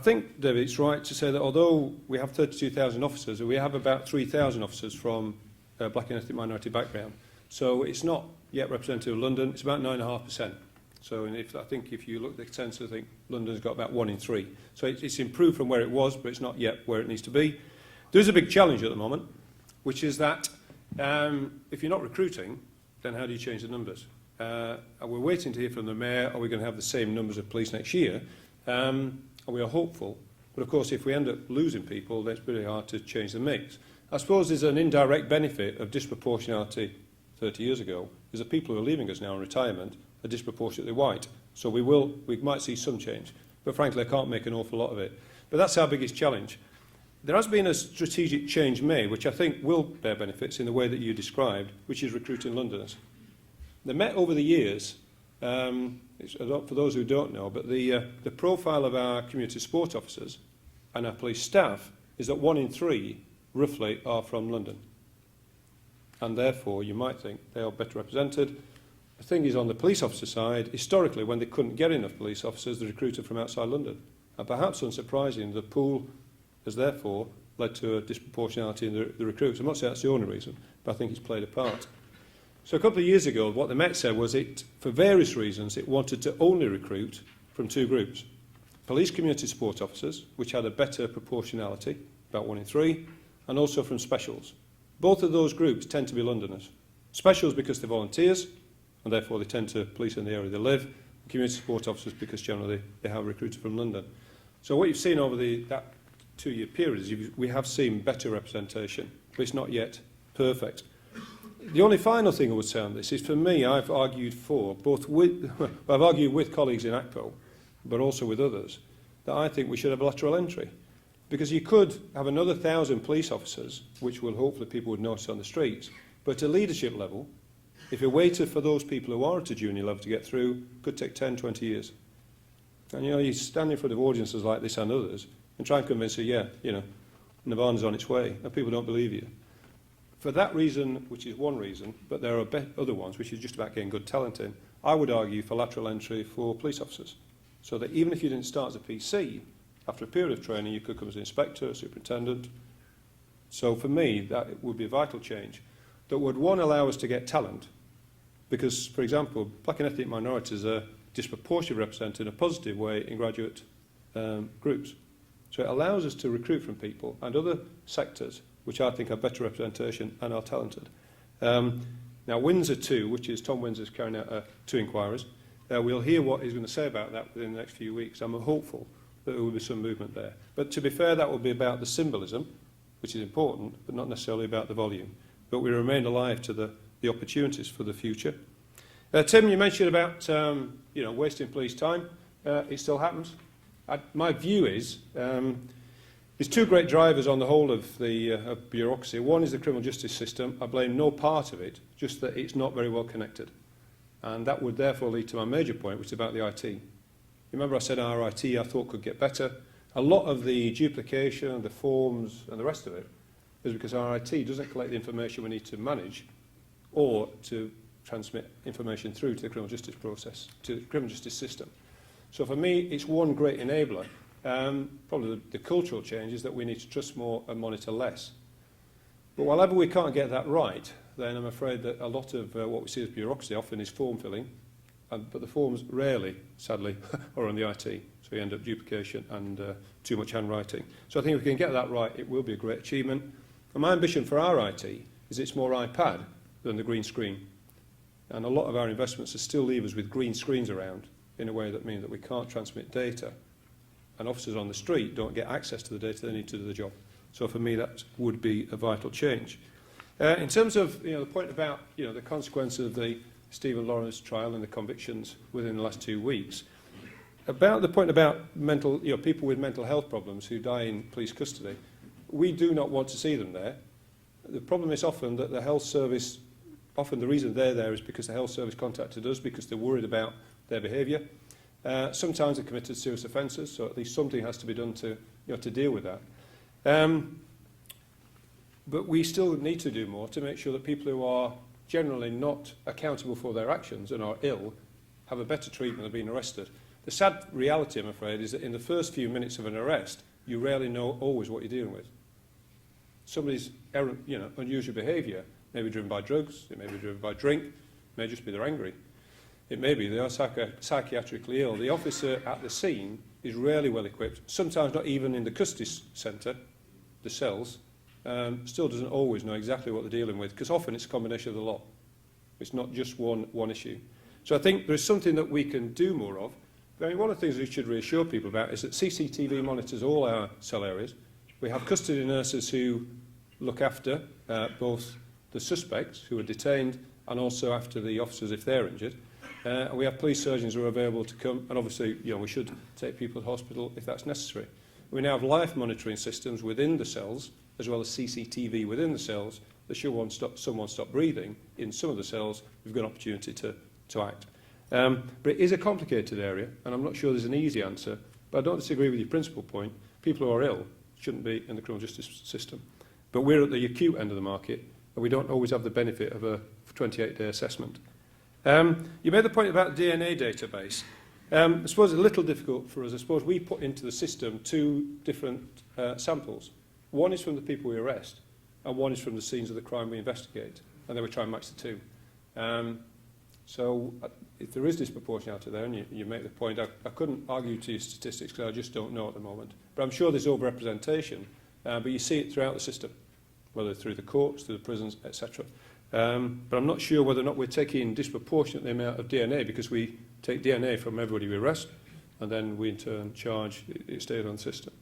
think, David, it's right to say that although we have 32,000 officers, we have about 3,000 officers from black and ethnic minority background. So it's not yet representative of London. It's about 9.5%. So I think if you look at the census, I think London's got about 1 in 3. So it's improved from where it was, but it's not yet where it needs to be. There is a big challenge at the moment, which is that if you're not recruiting, then how do you change the numbers? We're waiting to hear from the Mayor. Are we going to have the same numbers of police next year? And we are hopeful. But of course, if we end up losing people, then it's pretty hard to change the mix. I suppose there's an indirect benefit of disproportionality 30 years ago, is that people who are leaving us now in retirement are disproportionately white. So we might see some change. But frankly, I can't make an awful lot of it. But that's our biggest challenge. There has been a strategic change made, which I think will bear benefits in the way that you described, which is recruiting Londoners. The Met over the years, for those who don't know, but the profile of our community support officers and our police staff is that 1 in 3, roughly, are from London. And therefore, you might think they are better represented. The thing is, on the police officer side, historically, when they couldn't get enough police officers, they recruited from outside London. And perhaps unsurprisingly, the pool has therefore led to a disproportionality in the recruits. I'm not saying that's the only reason, but I think it's played a part. So a couple of years ago, what the Met said was for various reasons, it wanted to only recruit from 2 groups. Police community support officers, which had a better proportionality, about 1 in 3, and also from specials. Both of those groups tend to be Londoners. Specials because they're volunteers, and therefore they tend to police in the area they live. Community support officers because generally they have recruited from London. So what you've seen over that 2-year period is we have seen better representation, but it's not yet perfect. The only final thing I would say on this is, for me, I've argued with colleagues in ACPO, but also with others, that I think we should have lateral entry. Because you could have another 1,000 police officers, which will hopefully people would notice on the streets, but at leadership level, if you waited for those people who are at a junior level to get through, could take 10, 20 years. And you stand in front of audiences like this and others and try and convince you, Nirvana's on its way, and people don't believe you. For that reason, which is one reason, but there are other ones, which is just about getting good talent in, I would argue for lateral entry for police officers. So that even if you didn't start as a PC, after a period of training, you could come as an inspector, superintendent. So for me, that would be a vital change that would, one, allow us to get talent. Because, for example, black and ethnic minorities are disproportionately represented in a positive way in graduate groups. So it allows us to recruit from people and other sectors which I think have better representation and are talented. Now, Windsor 2, which is Tom Windsor's carrying out 2 inquiries, we'll hear what he's going to say about that within the next few weeks. I'm hopeful that there will be some movement there. But to be fair, that will be about the symbolism, which is important, but not necessarily about the volume. But we remain alive to the opportunities for the future. Tim, you mentioned about wasting police time. It still happens. My view is there's 2 great drivers on the whole of the of bureaucracy. One is the criminal justice system. I blame no part of it, just that it's not very well connected. And that would therefore lead to my major point, which is about the IT. Remember I said our IT I thought could get better. A lot of the duplication, the forms and the rest of it is because our IT doesn't collect the information we need to manage or to transmit information through to the criminal justice process, to the criminal justice system. So for me, it's one great enabler. Probably the cultural change is that we need to trust more and monitor less. But whenever we can't get that right, then I'm afraid that a lot of what we see as bureaucracy often is form filling, but the forms rarely, sadly, are on the IT. So we end up duplication and too much handwriting. So I think if we can get that right, it will be a great achievement. And my ambition for our IT is it's more iPad than the green screen. And a lot of our investments are still leave us with green screens around in a way that means that we can't transmit data. And officers on the street don't get access to the data they need to do the job. So for me, that would be a vital change. In terms of the point about the consequence of the Stephen Lawrence trial and the convictions within the last 2 weeks, about the point about people with mental health problems who die in police custody, we do not want to see them there. The problem is often that the health service, often the reason they're there is because the health service contacted us because they're worried about their behaviour. Sometimes they're committed serious offences, so at least something has to be done to deal with that. But we still need to do more to make sure that people who are generally not accountable for their actions and are ill have a better treatment of being arrested. The sad reality, I'm afraid, is that in the first few minutes of an arrest, you rarely know always what you're dealing with. Somebody's unusual behaviour may be driven by drugs, it may be driven by drink, it may just be they're angry. It may be they are psychiatrically ill. The officer at the scene is rarely well equipped, sometimes not even in the custody centre, the cells, still doesn't always know exactly what they're dealing with, because often it's a combination of the lot. It's not just one issue. So I think there's something that we can do more of. I mean, one of the things we should reassure people about is that CCTV monitors all our cell areas. We have custody nurses who look after both the suspects who are detained and also after the officers if they're injured. We have police surgeons who are available to come, and obviously we should take people to hospital if that's necessary. We now have life monitoring systems within the cells, as well as CCTV within the cells, that should someone stop breathing in some of the cells, we've got an opportunity to act. But it is a complicated area, and I'm not sure there's an easy answer, but I don't disagree with your principal point. People who are ill shouldn't be in the criminal justice system. But we're at the acute end of the market, and we don't always have the benefit of a 28-day assessment. You made the point about the DNA database. I suppose it's a little difficult for us. I suppose we put into the system 2 different samples. One is from the people we arrest, and one is from the scenes of the crime we investigate, and then we try and match the 2. So if there is disproportionality there, and you make the point, I couldn't argue to your statistics because I just don't know at the moment. But I'm sure there's overrepresentation, but you see it throughout the system, whether through the courts, through the prisons, etc. But I'm not sure whether or not we're taking disproportionate amount of DNA, because we take DNA from everybody we arrest, and then we in turn charge it stayed on the system.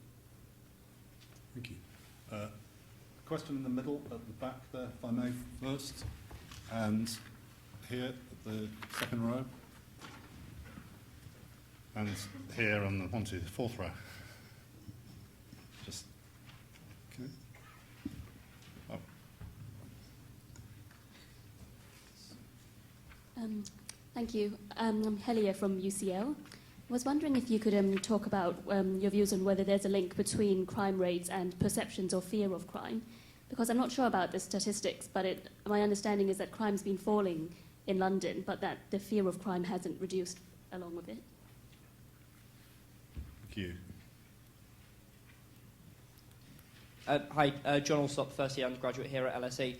Thank you. Question in the middle, at the back there, if I may, first. And here, at the second row. And here on the 1, 2, 4th row. Just, okay. Oh. Thank you. I'm Helia from UCL. I was wondering if you could talk about your views on whether there's a link between crime rates and perceptions or fear of crime, because I'm not sure about the statistics, but my understanding is that crime's been falling in London, but that the fear of crime hasn't reduced along with it. Thank you. Hi, John Alsop, first year undergraduate here at LSE.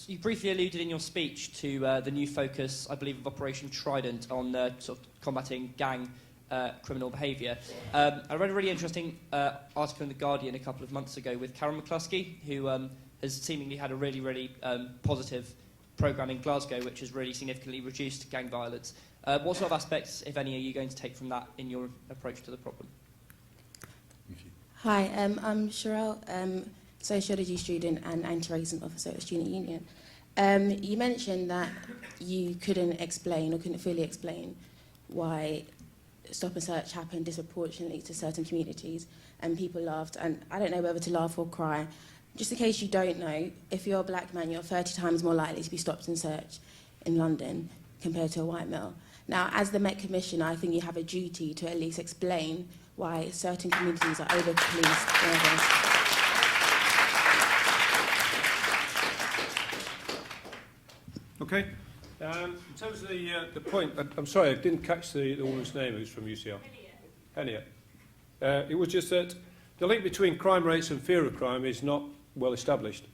You briefly alluded in your speech to the new focus, I believe, of Operation Trident on sort of combating gang criminal behaviour. I read a really interesting article in The Guardian a couple of months ago with Karen McCluskey, who has seemingly had a really, really positive programme in Glasgow, which has really significantly reduced gang violence. What sort of aspects, if any, are you going to take from that in your approach to the problem? Hi, I'm Sherelle, sociology student and anti-racism officer at the Student Union. You mentioned that you couldn't explain or couldn't fully explain why stop and search happened disproportionately to certain communities, and people laughed. And I don't know whether to laugh or cry. Just in case you don't know, if you're a black man, you're 30 times more likely to be stopped and searched in London compared to a white male. Now, as the Met Commissioner, I think you have a duty to at least explain why certain communities are over-policed than others. Okay. In terms of the point, I'm sorry, I didn't catch the woman's name who's from UCL. Henia. It was just that the link between crime rates and fear of crime is not well established.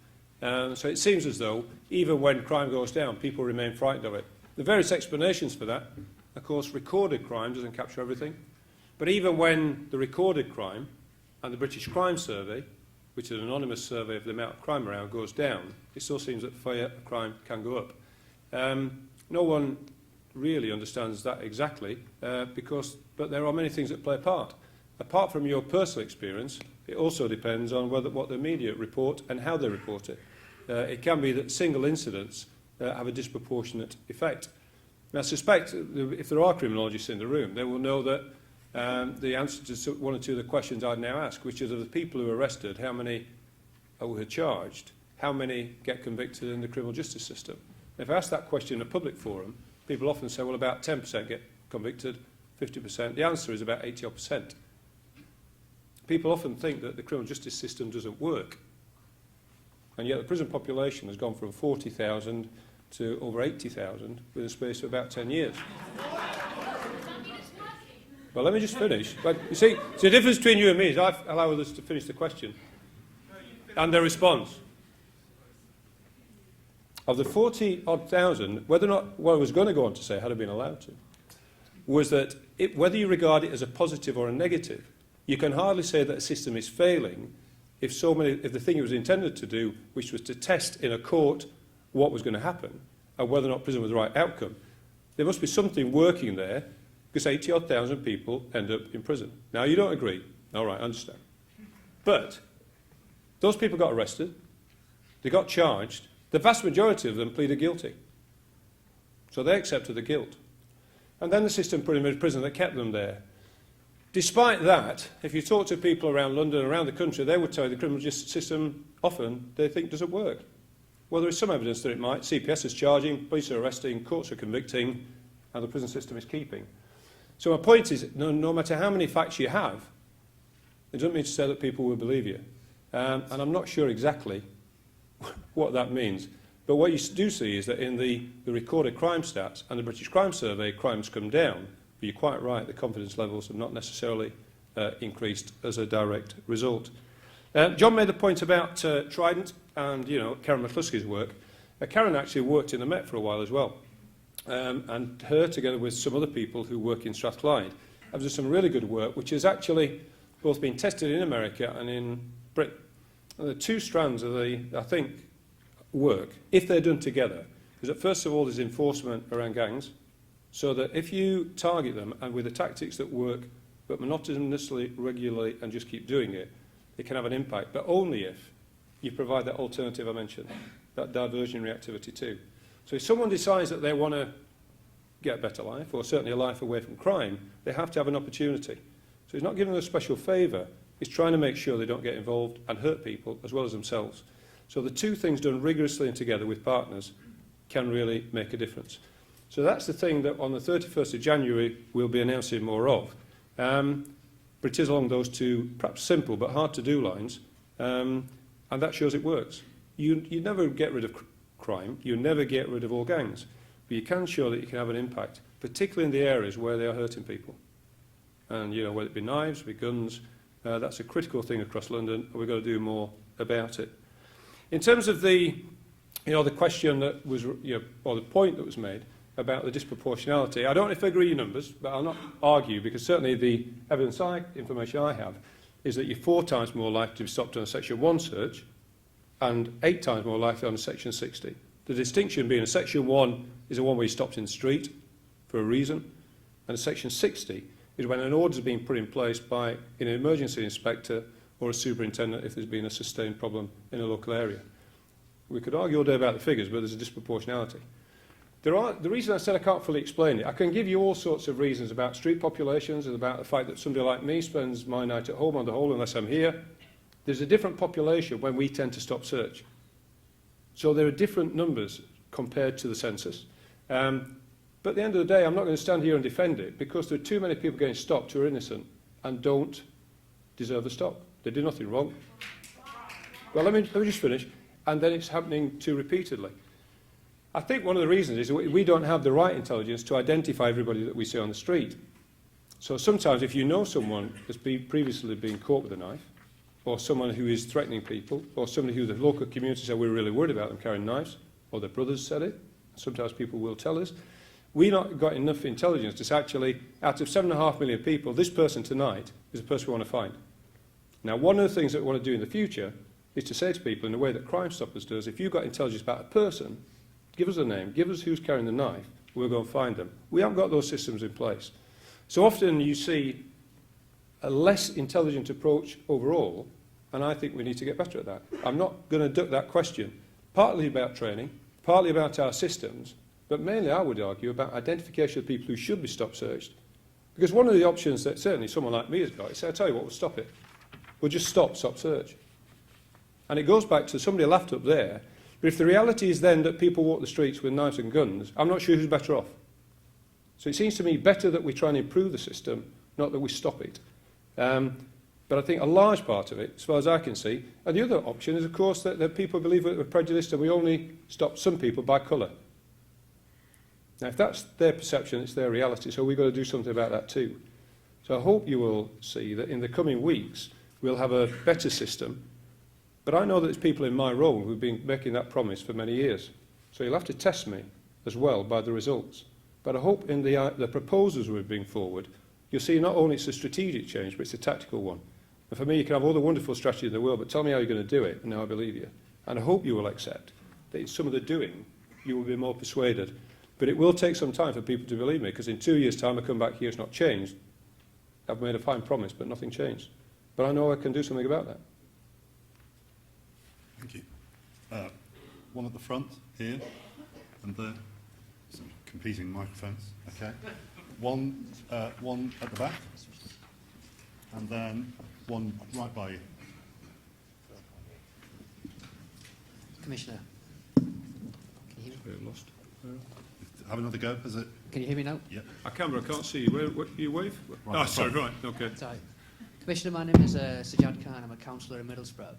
So it seems as though even when crime goes down, people remain frightened of it. The various explanations for that, of course, recorded crime doesn't capture everything. But even when the recorded crime and the British Crime Survey, which is an anonymous survey of the amount of crime around, goes down, it still seems that fear of crime can go up. No one really understands that exactly, but there are many things that play a part. Apart from your personal experience, it also depends on what the media report and how they report it. It can be that single incidents have a disproportionate effect. And I suspect if there are criminologists in the room, they will know that the answer to one or two of the questions I'd now ask, which is of the people who are arrested, how many are charged, how many get convicted in the criminal justice system. If I ask that question in a public forum, people often say, well, about 10% get convicted, 50%. The answer is about 80%. People often think that the criminal justice system doesn't work. And yet the prison population has gone from 40,000 to over 80,000 within a space of about 10 years. Well, let me just finish. But you see, the difference between you and me is I allow others to finish the question and their response. Of the 40-odd thousand, whether or not what I was going to go on to say, had I been allowed to, was that whether you regard it as a positive or a negative, you can hardly say that a system is failing if the thing it was intended to do, which was to test in a court what was going to happen and whether or not prison was the right outcome, there must be something working there because 80-odd thousand people end up in prison. Now, you don't agree. All right, I understand. But those people got arrested. They got charged. The vast majority of them pleaded guilty. So they accepted the guilt. And then the system put them in prison that kept them there. Despite that, if you talk to people around London and around the country, they would tell you the criminal justice system often they think doesn't work. Well, there is some evidence that it might. CPS is charging, police are arresting, courts are convicting, and the prison system is keeping. So my point is, no matter how many facts you have, it doesn't mean to say that people will believe you. And I'm not sure exactly what that means. But what you do see is that in the recorded crime stats and the British Crime Survey, crimes come down. But you're quite right, the confidence levels have not necessarily increased as a direct result. John made the point about Trident and, Karen McCluskey's work. Karen actually worked in the Met for a while as well. And her, together with some other people who work in Strathclyde, have done some really good work, which has actually both been tested in America and in Britain. And the two strands of I think, work, if they're done together, is that first of all there's enforcement around gangs, so that if you target them and with the tactics that work, but monotonously, regularly, and just keep doing it, it can have an impact, but only if you provide that alternative I mentioned, that diversionary activity too. So if someone decides that they want to get a better life, or certainly a life away from crime, they have to have an opportunity. So he's not giving them a special favour, he's trying to make sure they don't get involved and hurt people as well as themselves. So the two things done rigorously and together with partners can really make a difference. So that's the thing that on the 31st of January we'll be announcing more of. But it is along those two perhaps simple but hard to do lines, and that shows it works. You never get rid of crime, you never get rid of all gangs, but you can show that you can have an impact, particularly in the areas where they are hurting people. And whether it be knives, be guns, that's a critical thing across London, and we've got to do more about it. In terms of the question that was, or the point that was made, about the disproportionality. I don't know if I agree with your numbers, but I'll not argue, because certainly the information I have is that you're 4 times more likely to be stopped on a Section 1 search and 8 times more likely on a Section 60. The distinction being a Section 1 is the one where you're stopped in the street for a reason, and a Section 60 is when an order is being put in place by an emergency inspector or a superintendent if there's been a sustained problem in a local area. We could argue all day about the figures, but there's a disproportionality. The reason I said I can't fully explain it, I can give you all sorts of reasons about street populations and about the fact that somebody like me spends my night at home on the whole unless I'm here. There's a different population when we tend to stop search. So there are different numbers compared to the census. But at the end of the day, I'm not going to stand here and defend it because there are too many people getting stopped who are innocent and don't deserve the stop. They do nothing wrong. Well, let me just finish. And then it's happening too repeatedly. I think one of the reasons is we don't have the right intelligence to identify everybody that we see on the street. So sometimes if you know someone that's previously been caught with a knife, or someone who is threatening people, or somebody who the local community said we're really worried about them carrying knives, or their brothers said it, sometimes people will tell us, we've not got enough intelligence to actually, out of 7.5 million people, this person tonight is the person we want to find. Now, one of the things that we want to do in the future is to say to people in the way that Crime Stoppers does, if you've got intelligence about a person, give us a name, give us who's carrying the knife, we'll go and find them. We haven't got those systems in place. So often you see a less intelligent approach overall, and I think we need to get better at that. I'm not going to duck that question, partly about training, partly about our systems, but mainly I would argue about identification of people who should be stop searched. Because one of the options that certainly someone like me has got is, I'll tell you what will stop it. We'll just stop search. And it goes back to somebody laughed up there. But if the reality is then that people walk the streets with knives and guns, I'm not sure who's better off. So it seems to me better that we try and improve the system, not that we stop it. But I think a large part of it, as far as I can see, and the other option is, of course, that people believe that we're prejudiced and we only stop some people by colour. Now, if that's their perception, it's their reality, so we've got to do something about that too. So I hope you will see that in the coming weeks, we'll have a better system. But I know that there's people in my role who've been making that promise for many years. So you'll have to test me as well by the results. But I hope in the proposals we're bringing forward, you'll see not only it's a strategic change, but it's a tactical one. And for me, you can have all the wonderful strategy in the world, but tell me how you're going to do it, and now I believe you. And I hope you will accept that in some of the doing, you will be more persuaded. But it will take some time for people to believe me, because in 2 years' time, I come back here, it's not changed. I've made a fine promise, but nothing changed. But I know I can do something about that. Thank you. One at the front here, and there. Some competing microphones. Okay. One at the back, and then one right by you. Commissioner, can you hear me? Lost. Have another go. Is it? Can you hear me now? Yeah. I can't see you. Where you wave? Right, Oh, sorry, right. Okay. Sorry. Commissioner, my name is Sajjad Khan. I'm a councillor in Middlesbrough.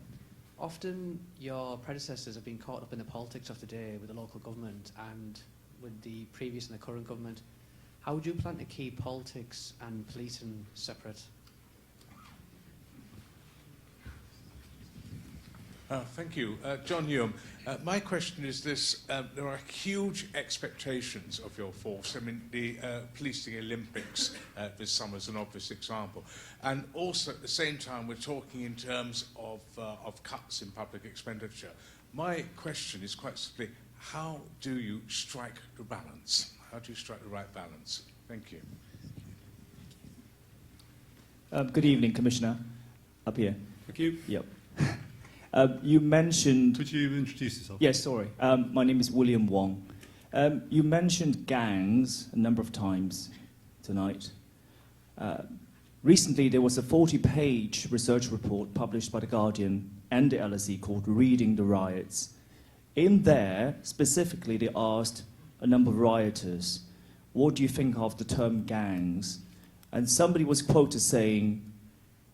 Often your predecessors have been caught up in the politics of the day with the local government and with the previous and the current government. How would you plan to keep politics and policing separate? Thank you. John Newham. My question is this. There are huge expectations of your force. I mean, the policing Olympics this summer is an obvious example. And also, at the same time, we're talking in terms of cuts in public expenditure. My question is quite simply, how do you strike the balance? How do you strike the right balance? Thank you. Good evening, Commissioner. Up here. Thank you. Yep. You mentioned... Could you introduce yourself? Yes, sorry. My name is William Wong. You mentioned gangs a number of times tonight. Recently, there was a 40-page research report published by The Guardian and the LSE called Reading the Riots. In there, specifically, they asked a number of rioters, what do you think of the term gangs? And somebody was quoted saying,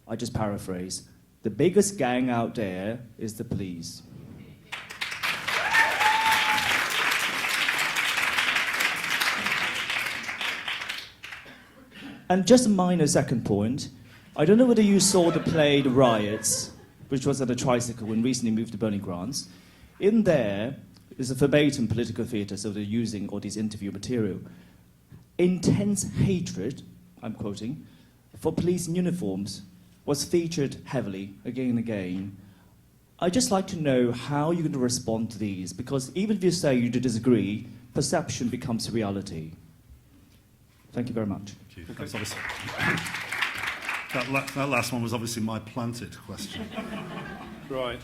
I just paraphrase, the biggest gang out there is the police. And just a minor second point, I don't know whether you saw the play The Riots, which was at a tricycle and recently moved to Bernie Grant's. In there, this is verbatim political theatre, so they're using all this interview material. Intense hatred, I'm quoting, for police in uniforms was featured heavily again and again. I'd just like to know how you're going to respond to these, because even if you say you disagree, perception becomes reality. Thank you very much. Thank you. That's obviously, that last one was obviously my planted question. Right.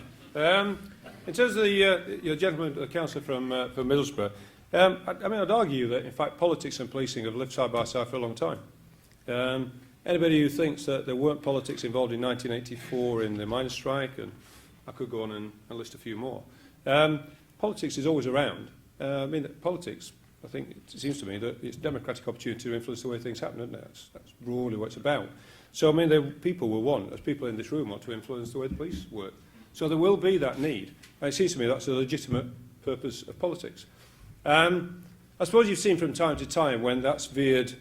In terms of the your gentleman, the councillor from Middlesbrough, I mean, I'd argue that, in fact, politics and policing have lived side by side for a long time. Anybody who thinks that there weren't politics involved in 1984 in the miners' strike, and I could go on and list a few more, politics is always around. I mean, politics, I think it seems to me that it's democratic opportunity to influence the way things happen, isn't it? That's broadly what it's about. So, I mean, people will want, as people in this room want, to influence the way the police work. So there will be that need. And it seems to me that's a legitimate purpose of politics. I suppose you've seen from time to time when that's veered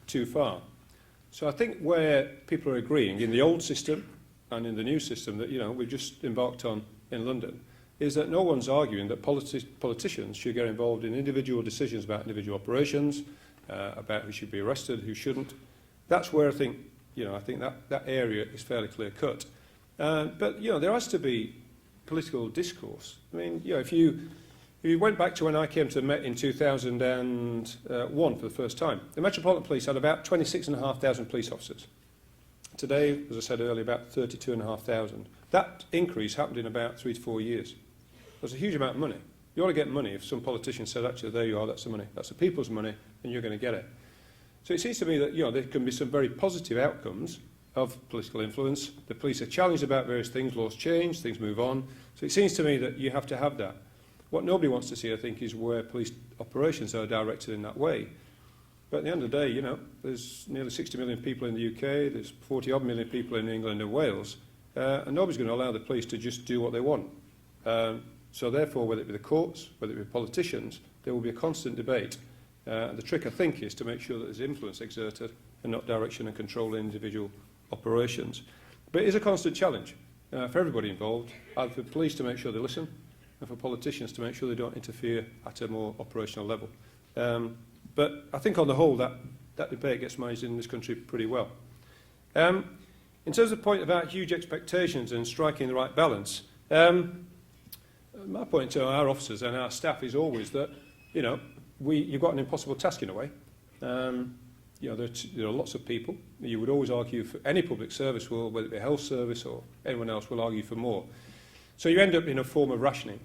too far. So I think where people are agreeing in the old system and in the new system that, you know, we've just embarked on in London, is that no one's arguing that politicians should get involved in individual decisions about individual operations, about who should be arrested, who shouldn't. That's where I think, you know, I think that area is fairly clear cut. But, you know, there has to be political discourse. I mean, you know, if you went back to when I came to Met in 2001 for the first time, the Metropolitan Police had about 26,500 police officers. Today, as I said earlier, about 32,500. That increase happened in about 3 to 4 years. That's a huge amount of money. You ought to get money if some politician said, actually, there you are, that's the money. That's the people's money, and you're going to get it. So it seems to me that, you know, there can be some very positive outcomes of political influence. The police are challenged about various things, laws change, things move on. So it seems to me that you have to have that. What nobody wants to see, I think, is where police operations are directed in that way. But at the end of the day, you know, there's nearly 60 million people in the UK, there's 40-odd million people in England and Wales, and nobody's going to allow the police to just do what they want. So therefore, whether it be the courts, whether it be politicians, there will be a constant debate. And the trick, I think, is to make sure that there's influence exerted and not direction and control in individual operations. But it is a constant challenge for everybody involved, either for police to make sure they listen and for politicians to make sure they don't interfere at a more operational level. But I think on the whole that debate gets managed in this country pretty well. In terms of the point about huge expectations and striking the right balance, my point to our officers and our staff is always that, you know, you've got an impossible task in a way. You know, there are lots of people. You would always argue for any public service, will, whether it be a health service or anyone else, will argue for more. So you end up in a form of rationing.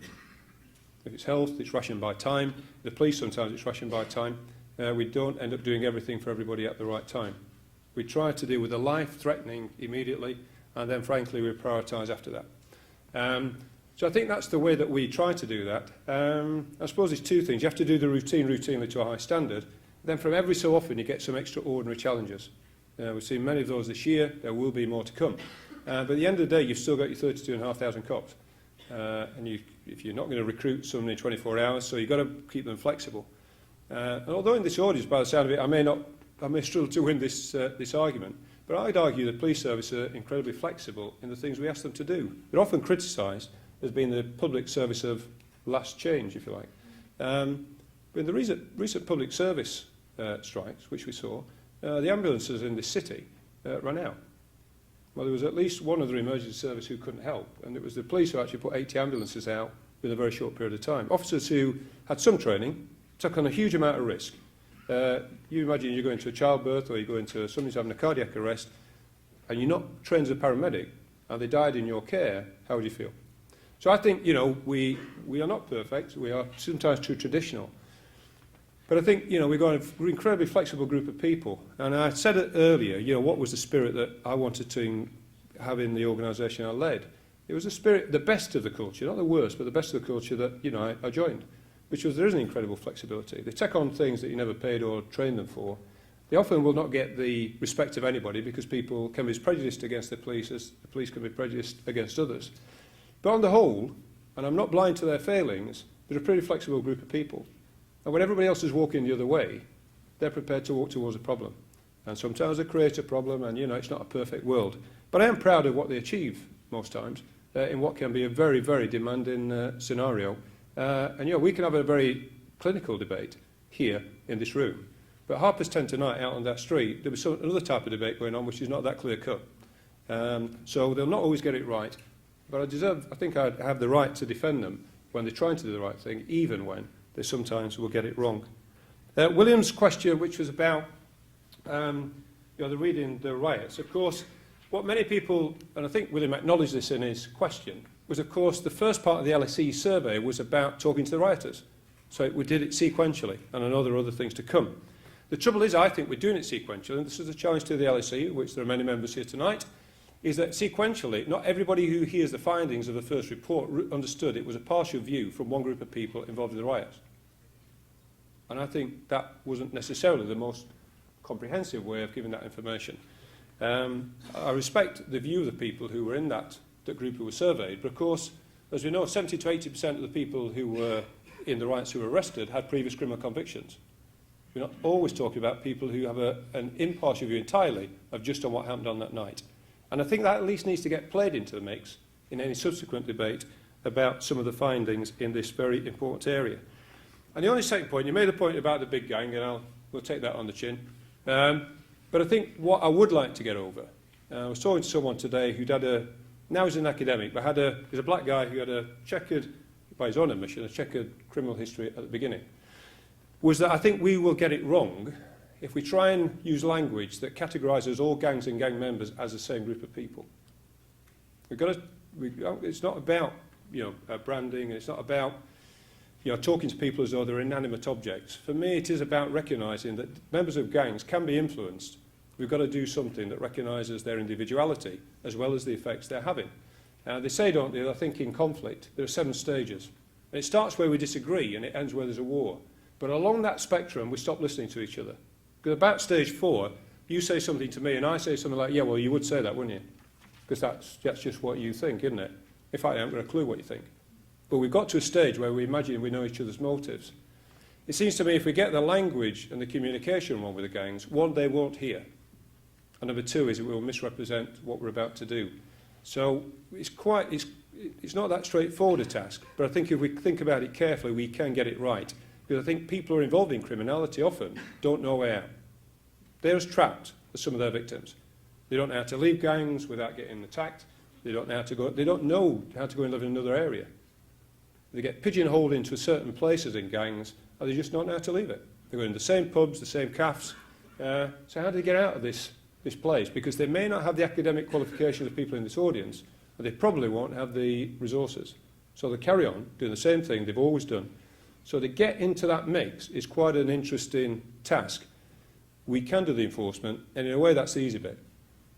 If it's health, it's rationed by time. The police, sometimes it's rationed by time. We don't end up doing everything for everybody at the right time. We try to deal with the life-threatening immediately, and then, frankly, we prioritise after that. So I think that's the way that we try to do that. I suppose there's two things. You have to do the routine routinely to a high standard. Then from every so often you get some extraordinary challenges. We've seen many of those this year. There will be more to come. But at the end of the day, you've still got your 32,500 cops. And if you're not going to recruit someone in 24 hours, so you've got to keep them flexible. And although in this audience, by the sound of it, I may struggle to win this argument, but I'd argue the police service are incredibly flexible in the things we ask them to do. They're often criticised as being the public service of last change, if you like. But in the recent public service strikes, which we saw, the ambulances in this city ran out. Well, there was at least one other emergency service who couldn't help, and it was the police who actually put 80 ambulances out within a very short period of time. Officers who had some training took on a huge amount of risk. You imagine you go into a childbirth or you go into somebody's having a cardiac arrest and you're not trained as a paramedic and they died in your care, how would you feel? So I think, you know, we are not perfect. We are sometimes too traditional. But I think, you know, we've got an incredibly flexible group of people. And I said it earlier, you know, what was the spirit that I wanted to have in the organisation I led? It was the spirit, the best of the culture, not the worst, but the best of the culture that, you know, I joined, which was there is an incredible flexibility. They take on things that you never paid or trained them for. They often will not get the respect of anybody because people can be prejudiced against the police as the police can be prejudiced against others. But on the whole, and I'm not blind to their failings, they're a pretty flexible group of people. And when everybody else is walking the other way, they're prepared to walk towards a problem. And sometimes they create a problem and, you know, it's not a perfect world. But I am proud of what they achieve most times in what can be a very, very demanding scenario. And, we can have a very clinical debate here in this room. But at 10:30 tonight out on that street, there was another type of debate going on which is not that clear-cut. So they'll not always get it right. But I think I have the right to defend them when they're trying to do the right thing, even when they sometimes will get it wrong. William's question, which was about the reading the riots, of course, what many people, and I think William acknowledged this in his question, was, of course, the first part of the LSE survey was about talking to the rioters. So we did it sequentially, and I know there are other things to come. The trouble is, I think we're doing it sequentially, and this is a challenge to the LSE, which there are many members here tonight, is that sequentially, not everybody who hears the findings of the first report understood it was a partial view from one group of people involved in the riots. And I think that wasn't necessarily the most comprehensive way of giving that information. I respect the view of the people who were in that group who were surveyed, but of course, as we know, 70 to 80% of the people who were in the riots who were arrested had previous criminal convictions. We're not always talking about people who have an impartial view entirely of just on what happened on that night. And I think that at least needs to get played into the mix in any subsequent debate about some of the findings in this very important area. And the only second point, you made a point about the big gang, and we'll take that on the chin. But I think what I would like to get over, I was talking to someone today who'd had now he's an academic, but he's a black guy who had a checkered, by his own admission, a checkered criminal history at the beginning, was that I think we will get it wrong if we try and use language that categorises all gangs and gang members as the same group of people. It's not about branding, it's not about talking to people as though they're inanimate objects. For me, it is about recognising that members of gangs can be influenced. We've got to do something that recognises their individuality as well as the effects they're having. They say, don't they, I think in conflict, there are 7 stages. And it starts where we disagree and it ends where there's a war. But along that spectrum, we stop listening to each other. Because about stage 4, you say something to me and I say something like, yeah, well, you would say that, wouldn't you? Because that's just what you think, isn't it? In fact, I haven't got a clue what you think. But we've got to a stage where we imagine we know each other's motives. It seems to me if we get the language and the communication wrong with the gangs, one, they won't hear. And number 2 is it will misrepresent what we're about to do. So it's not that straightforward a task, but I think if we think about it carefully, we can get it right. Because I think people who are involved in criminality often don't know way out. They're as trapped as some of their victims. They don't know how to leave gangs without getting attacked. They don't know how to go and live in another area. They get pigeonholed into certain places in gangs, and they just don't know how to leave it. They go in the same pubs, the same cafes. So how do they get out of this place? Because they may not have the academic qualification of people in this audience, and they probably won't have the resources. So they carry on doing the same thing they've always done. So to get into that mix is quite an interesting task. We can do the enforcement, and in a way that's the easy bit.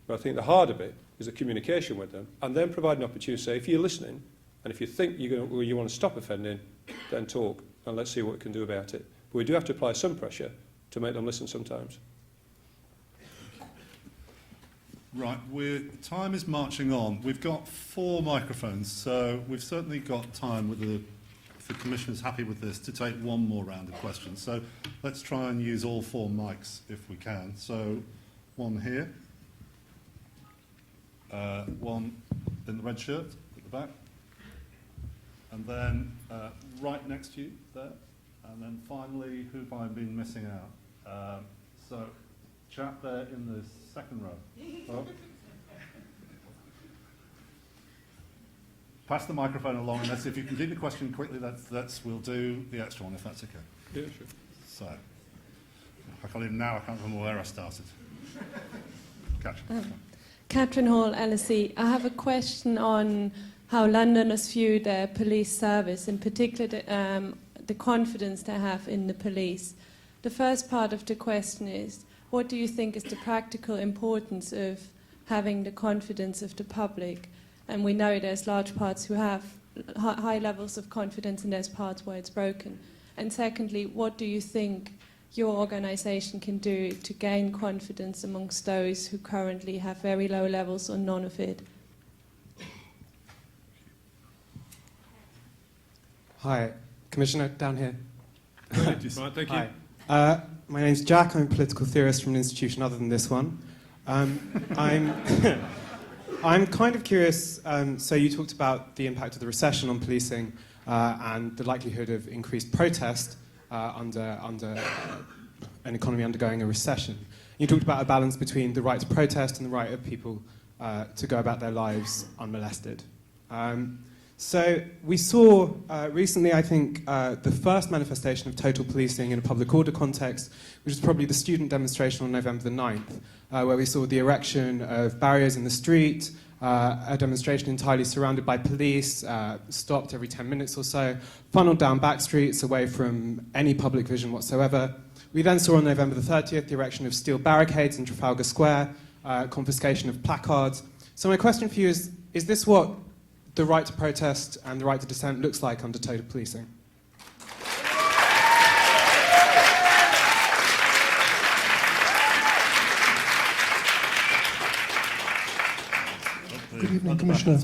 But I think the harder bit is the communication with them, and then provide an opportunity to say, if you're listening, and if you think you want to stop offending, then talk, and let's see what we can do about it. But we do have to apply some pressure to make them listen sometimes. Right, time is marching on. We've got 4 microphones, so we've certainly got time if the Commissioner's happy with this, to take one more round of questions. So let's try and use all 4 mics if we can. So one here, one in the red shirt at the back, and then right next to you there, and then finally, who have I been missing out? So chap there in the second row. Oh. Pass the microphone along, and if you can keep the question quickly, we'll do the extra one if that's okay. Yeah, sure. So, I can't remember where I started. Catherine Hall, LSE. I have a question on how Londoners view their police service, in particular the confidence they have in the police. The first part of the question is, what do you think is the practical importance of having the confidence of the public? And we know there's large parts who have high levels of confidence and there's parts where it's broken. And secondly, what do you think your organisation can do to gain confidence amongst those who currently have very low levels or none of it? Hi, Commissioner, down here. Right, thank you. Hi. My name's Jack. I'm a political theorist from an institution other than this one. I'm kind of curious. So you talked about the impact of the recession on policing. and the likelihood of increased protest under an economy undergoing a recession. You talked about a balance between the right to protest and the right of people to go about their lives unmolested. So we saw recently, I think, the first manifestation of total policing in a public order context, which was probably the student demonstration on November the 9th, where we saw the erection of barriers in the street, a demonstration entirely surrounded by police, stopped every 10 minutes or so, funneled down back streets away from any public vision whatsoever. We then saw on November the 30th the erection of steel barricades in Trafalgar Square, confiscation of placards. So my question for you is this what the right to protest and the right to dissent looks like under total policing? Good evening, Commissioner.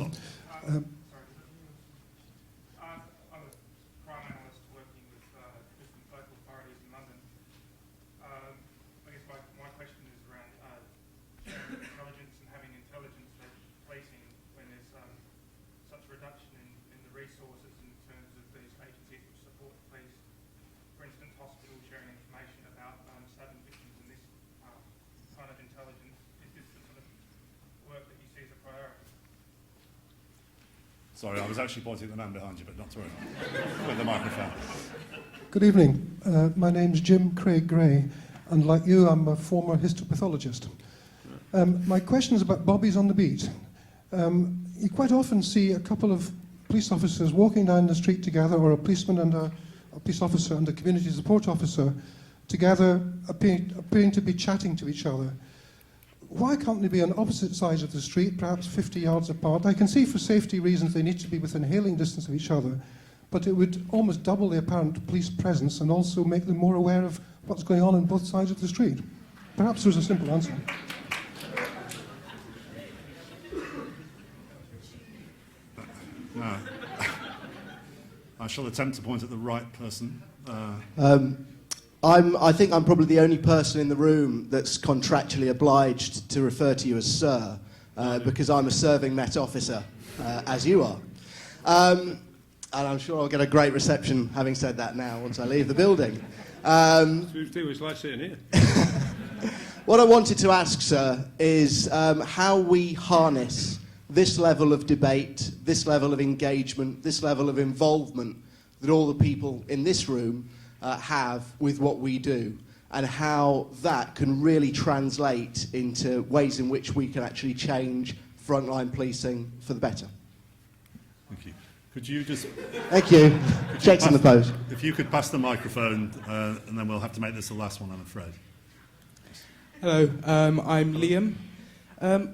Sorry, I was actually pointing at the man behind you, but not to worry. With the microphone. Good evening. My name's Jim Craig Gray, and like you, I'm a former histopathologist. My question is about bobbies on the beat. You quite often see a couple of police officers walking down the street together, or a policeman and a police officer and a community support officer together, appearing to be chatting to each other. Why can't they be on opposite sides of the street, perhaps 50 yards apart? I can see for safety reasons they need to be within hailing distance of each other, but it would almost double the apparent police presence and also make them more aware of what's going on both sides of the street. Perhaps there's a simple answer. No. I shall attempt to point at the right person. I think I'm probably the only person in the room that's contractually obliged to refer to you as sir, because I'm a serving Met officer, as you are. And I'm sure I'll get a great reception having said that now once I leave the building. It's like sitting here. What I wanted to ask, sir, is how we harness this level of debate, this level of engagement, this level of involvement that all the people in this room have with what we do, and how that can really translate into ways in which we can actually change frontline policing for the better. Thank you. Could you just... Thank you. Checks in the post. If you could pass the microphone, and then we'll have to make this the last one, I'm afraid. Hello, I'm Liam.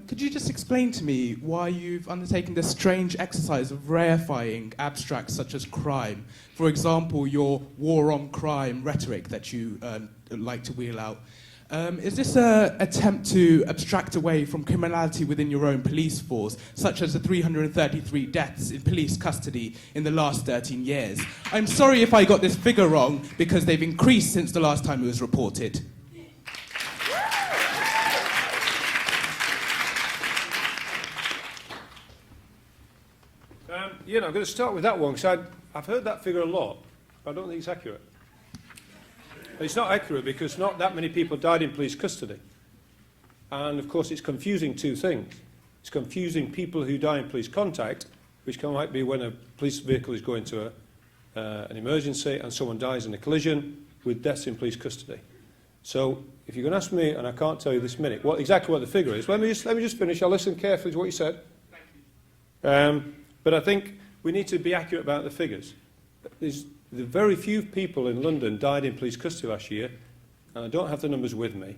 Could you just explain to me why you've undertaken this strange exercise of rarefying abstracts such as crime? For example, your war on crime rhetoric that you like to wheel out. Is this an attempt to abstract away from criminality within your own police force, such as the 333 deaths in police custody in the last 13 years? I'm sorry if I got this figure wrong, because they've increased since the last time it was reported. I'm going to start with that one, because I've heard that figure a lot, but I don't think it's accurate. It's not accurate because not that many people died in police custody. And, of course, it's confusing two things. It's confusing people who die in police contact, which might be when a police vehicle is going to an emergency and someone dies in a collision, with deaths in police custody. So, if you're going to ask me, and I can't tell you this minute, exactly what the figure is, let me just finish. I'll listen carefully to what you said. Thank you. But I think we need to be accurate about the figures. The very few people in London died in police custody last year, and I don't have the numbers with me,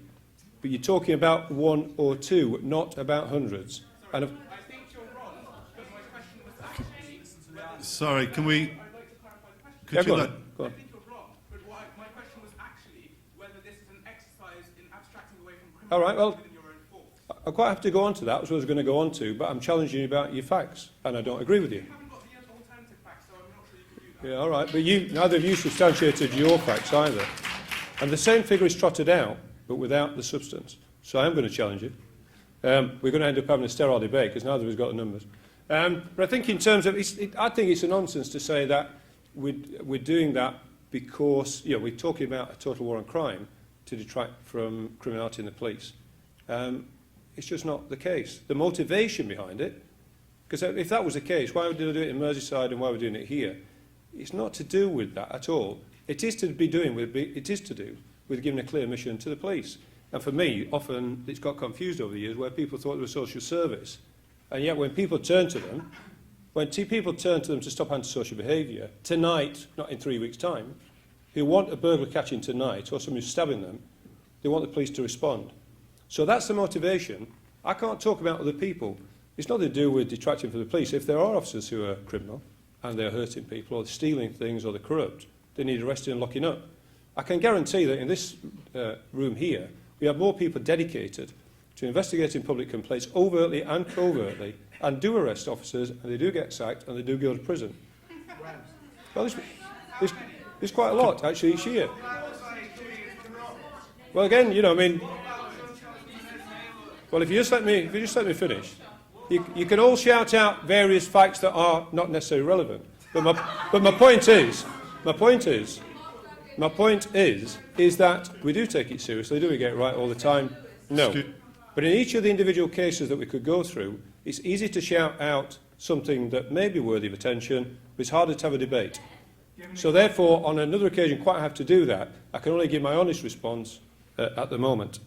but you're talking about one or two, not about hundreds. And I think you're wrong, because my question was actually... Sorry, can we... Go on. I think you're wrong, but my question was actually whether this is an exercise in abstracting away from criminality within your own force. I quite have to go on to that, which I was going to go on to, but I'm challenging you about your facts, and I don't agree with you. Yeah, all right, but neither of you substantiated your facts either. And the same figure is trotted out, but without the substance. So I am going to challenge you. We're going to end up having a sterile debate, because neither of us got the numbers. But I think in terms of... I think it's a nonsense to say that we're doing that because we're talking about a total war on crime to detract from criminality in the police. It's just not the case. The motivation behind it, because if that was the case, why did I do it in Merseyside and why are we doing it here? It's not to do with that at all. It is to do with giving a clear mission to the police. And for me, often it's got confused over the years where people thought it was social service. And yet when people turn to them, to stop antisocial behaviour, tonight, not in 3 weeks' time, who want a burglar catching tonight or somebody stabbing them, they want the police to respond. So that's the motivation. I can't talk about other people. It's nothing to do with detracting from the police. If there are officers who are criminal and they're hurting people or stealing things or they're corrupt, they need arresting and locking up. I can guarantee that in this room here, we have more people dedicated to investigating public complaints overtly and covertly and do arrest officers and they do get sacked and they do go to prison. Well, there's quite a lot actually each year. Well, again, well, if you just let me finish, you can all shout out various facts that are not necessarily relevant. But my point is that we do take it seriously. Do we get it right all the time? No. But in each of the individual cases that we could go through, it's easy to shout out something that may be worthy of attention, but it's harder to have a debate. So therefore, on another occasion, quite have to do that. I can only give my honest response at the moment.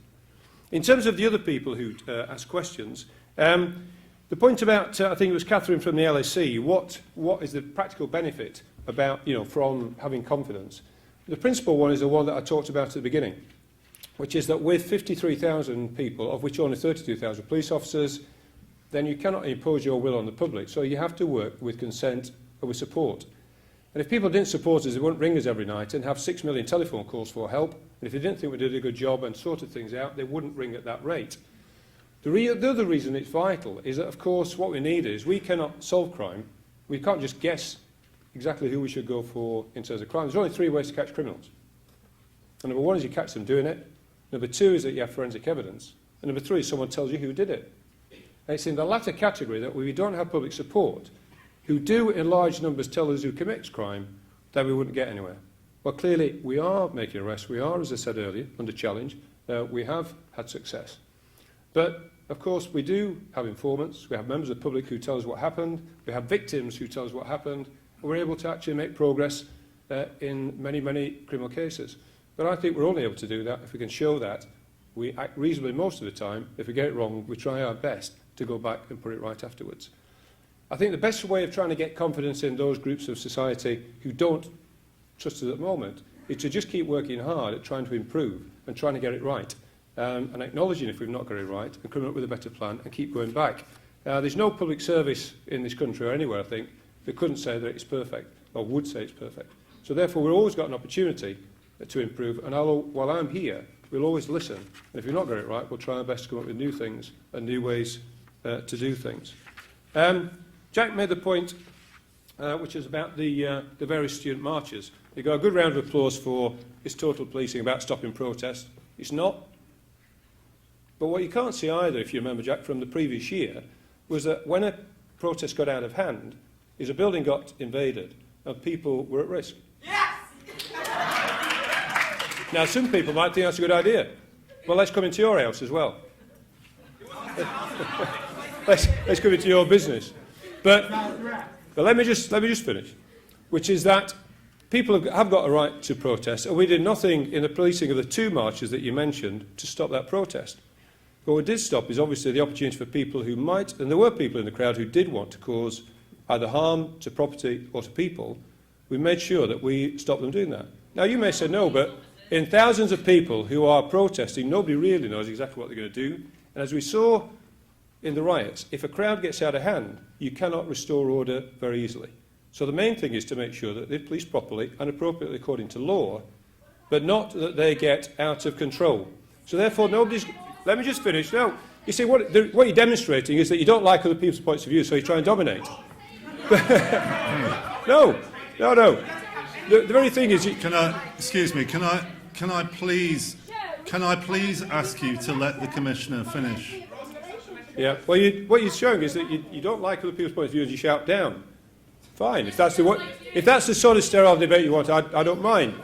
In terms of the other people who asked questions, the point about, I think it was Catherine from the LSE, what is the practical benefit about, from having confidence? The principal one is the one that I talked about at the beginning, which is that with 53,000 people, of which only 32,000 police officers, then you cannot impose your will on the public. So you have to work with consent and with support. And if people didn't support us, they wouldn't ring us every night and have 6 million telephone calls for help. And if they didn't think we did a good job and sorted things out, they wouldn't ring at that rate. The other reason it's vital is that, of course, what we need is we cannot solve crime. We can't just guess exactly who we should go for in terms of crime. There's only 3 ways to catch criminals. And number 1 is you catch them doing it. Number 2 is that you have forensic evidence. And number 3 is someone tells you who did it. And it's in the latter category that we don't have public support, who do in large numbers tell us who commits crime, that we wouldn't get anywhere. Well, clearly, we are making arrests. We are, as I said earlier, under challenge. We have had success. But, of course, we do have informants. We have members of the public who tell us what happened. We have victims who tell us what happened. And we're able to actually make progress in many, many criminal cases. But I think we're only able to do that if we can show that we act reasonably most of the time. If we get it wrong, we try our best to go back and put it right afterwards. I think the best way of trying to get confidence in those groups of society who don't trust us at the moment is to just keep working hard at trying to improve and trying to get it right. And acknowledging if we've not got it right and coming up with a better plan and keep going back. There's no public service in this country or anywhere, I think, that couldn't say that it's perfect or would say it's perfect. So therefore, we've always got an opportunity to improve. And while I'm here, we'll always listen. And if we've not got it right, we'll try our best to come up with new things and new ways to do things. Jack made the point, which is about the various student marches. He got a good round of applause for his total policing about stopping protest. It's not. But what you can't see either, if you remember, Jack, from the previous year, was that when a protest got out of hand, is a building got invaded and people were at risk. Yes! Now, some people might think that's a good idea. Well, let's come into your house as well. let's come into your business. But let me just finish, which is that people have got a right to protest, and we did nothing in the policing of the 2 marches that you mentioned to stop that protest. But what we did stop is obviously the opportunity for people who might, and there were people in the crowd who did want to cause either harm to property or to people. We made sure that we stopped them doing that. Now, you may say no, but in thousands of people who are protesting, nobody really knows exactly what they're going to do. And as we saw in the riots, if a crowd gets out of hand, you cannot restore order very easily. So the main thing is to make sure that they police properly and appropriately according to law, but not that they get out of control. So therefore, nobody's... Let me just finish. Now, you see, what you're demonstrating is that you don't like other people's points of view, so you try and dominate. No. The very thing is... Excuse me, can I please ask you to let the Commissioner finish? Yeah, well, what you're showing is that you don't like other people's points of view and you shout down. Fine. If that's the sort of sterile debate you want, I don't mind.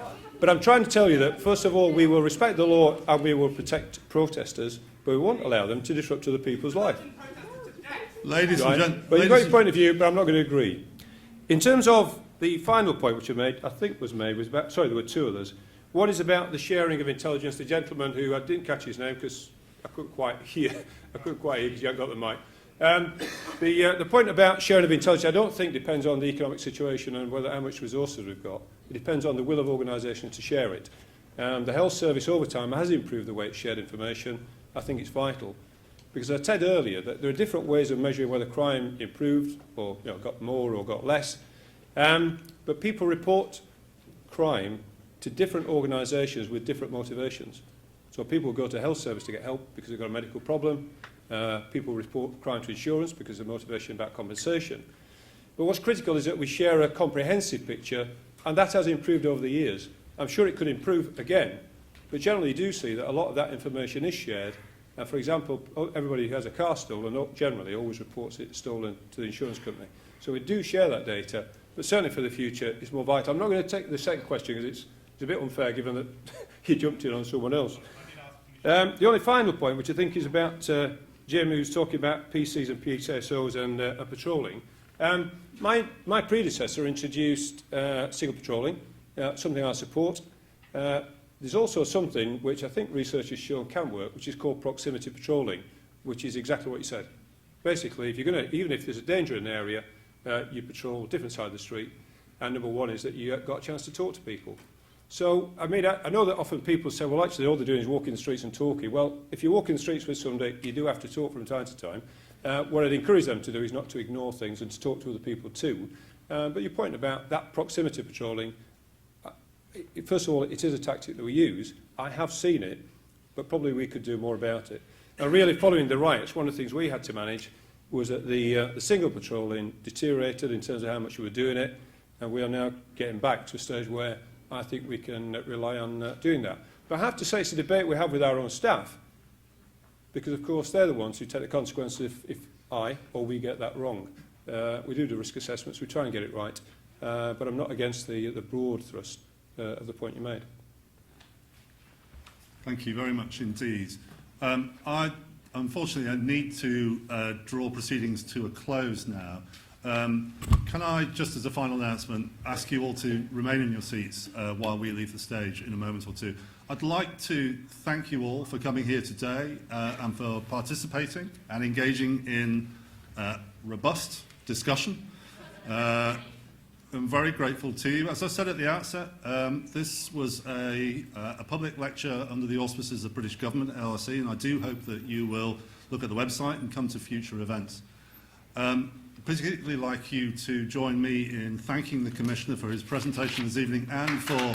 But I'm trying to tell you that, first of all, we will respect the law and we will protect protesters, but we won't allow them to disrupt other people's life. Ladies and gentlemen... Well, you've got your point of view, but I'm not going to agree. In terms of the final point which I think was made, was about... Sorry, there were two others. One is about the sharing of intelligence. The gentleman who... I didn't catch his name because I couldn't quite hear. I couldn't quite hear because you haven't got the mic. The point about sharing of intelligence, I don't think depends on the economic situation and how much resources we've got. It depends on the will of organisations to share it. The health service over time has improved the way it's shared information. I think it's vital. Because I said earlier that there are different ways of measuring whether crime improved or got more or got less. But people report crime to different organisations with different motivations. So people go to health service to get help because they've got a medical problem. People report crime to insurance because of motivation about compensation. But what's critical is that we share a comprehensive picture, and that has improved over the years. I'm sure it could improve again, but generally you do see that a lot of that information is shared. For example, everybody who has a car stolen generally always reports it stolen to the insurance company. So we do share that data, but certainly for the future it's more vital. I'm not going to take the second question because it's a bit unfair given that you jumped in on someone else. The only final point, which I think is about Jim, who's talking about PCs and PSOs and patrolling. My predecessor introduced single patrolling, something I support. There's also something which I think research has shown can work, which is called proximity patrolling, which is exactly what you said. Basically, if you're going to, even if there's a danger in an area, you patrol a different side of the street. And number one is that you got a chance to talk to people. So, I mean, I know that often people say, well, actually, all they're doing is walking the streets and talking. Well, if you walk in the streets with somebody, you do have to talk from time to time. What I'd encourage them to do is not to ignore things and to talk to other people too. But your point about that proximity patrolling, first of all, it is a tactic that we use. I have seen it, but probably we could do more about it. Now, really, following the riots, one of the things we had to manage was that the single patrolling deteriorated in terms of how much we were doing it, and we are now getting back to a stage where I think we can rely on doing that. But I have to say it's a debate we have with our own staff, because, of course, they're the ones who take the consequences if I or we get that wrong. We do risk assessments, we try and get it right, but I'm not against the broad thrust of the point you made. Thank you very much indeed. Unfortunately, I need to draw proceedings to a close now. Can I, just as a final announcement, ask you all to remain in your seats while we leave the stage in a moment or two. I'd like to thank you all for coming here today and for participating and engaging in robust discussion. I'm very grateful to you. As I said at the outset, this was a public lecture under the auspices of the British Government, LSE, and I do hope that you will look at the website and come to future events. Particularly like you to join me in thanking the Commissioner for his presentation this evening and for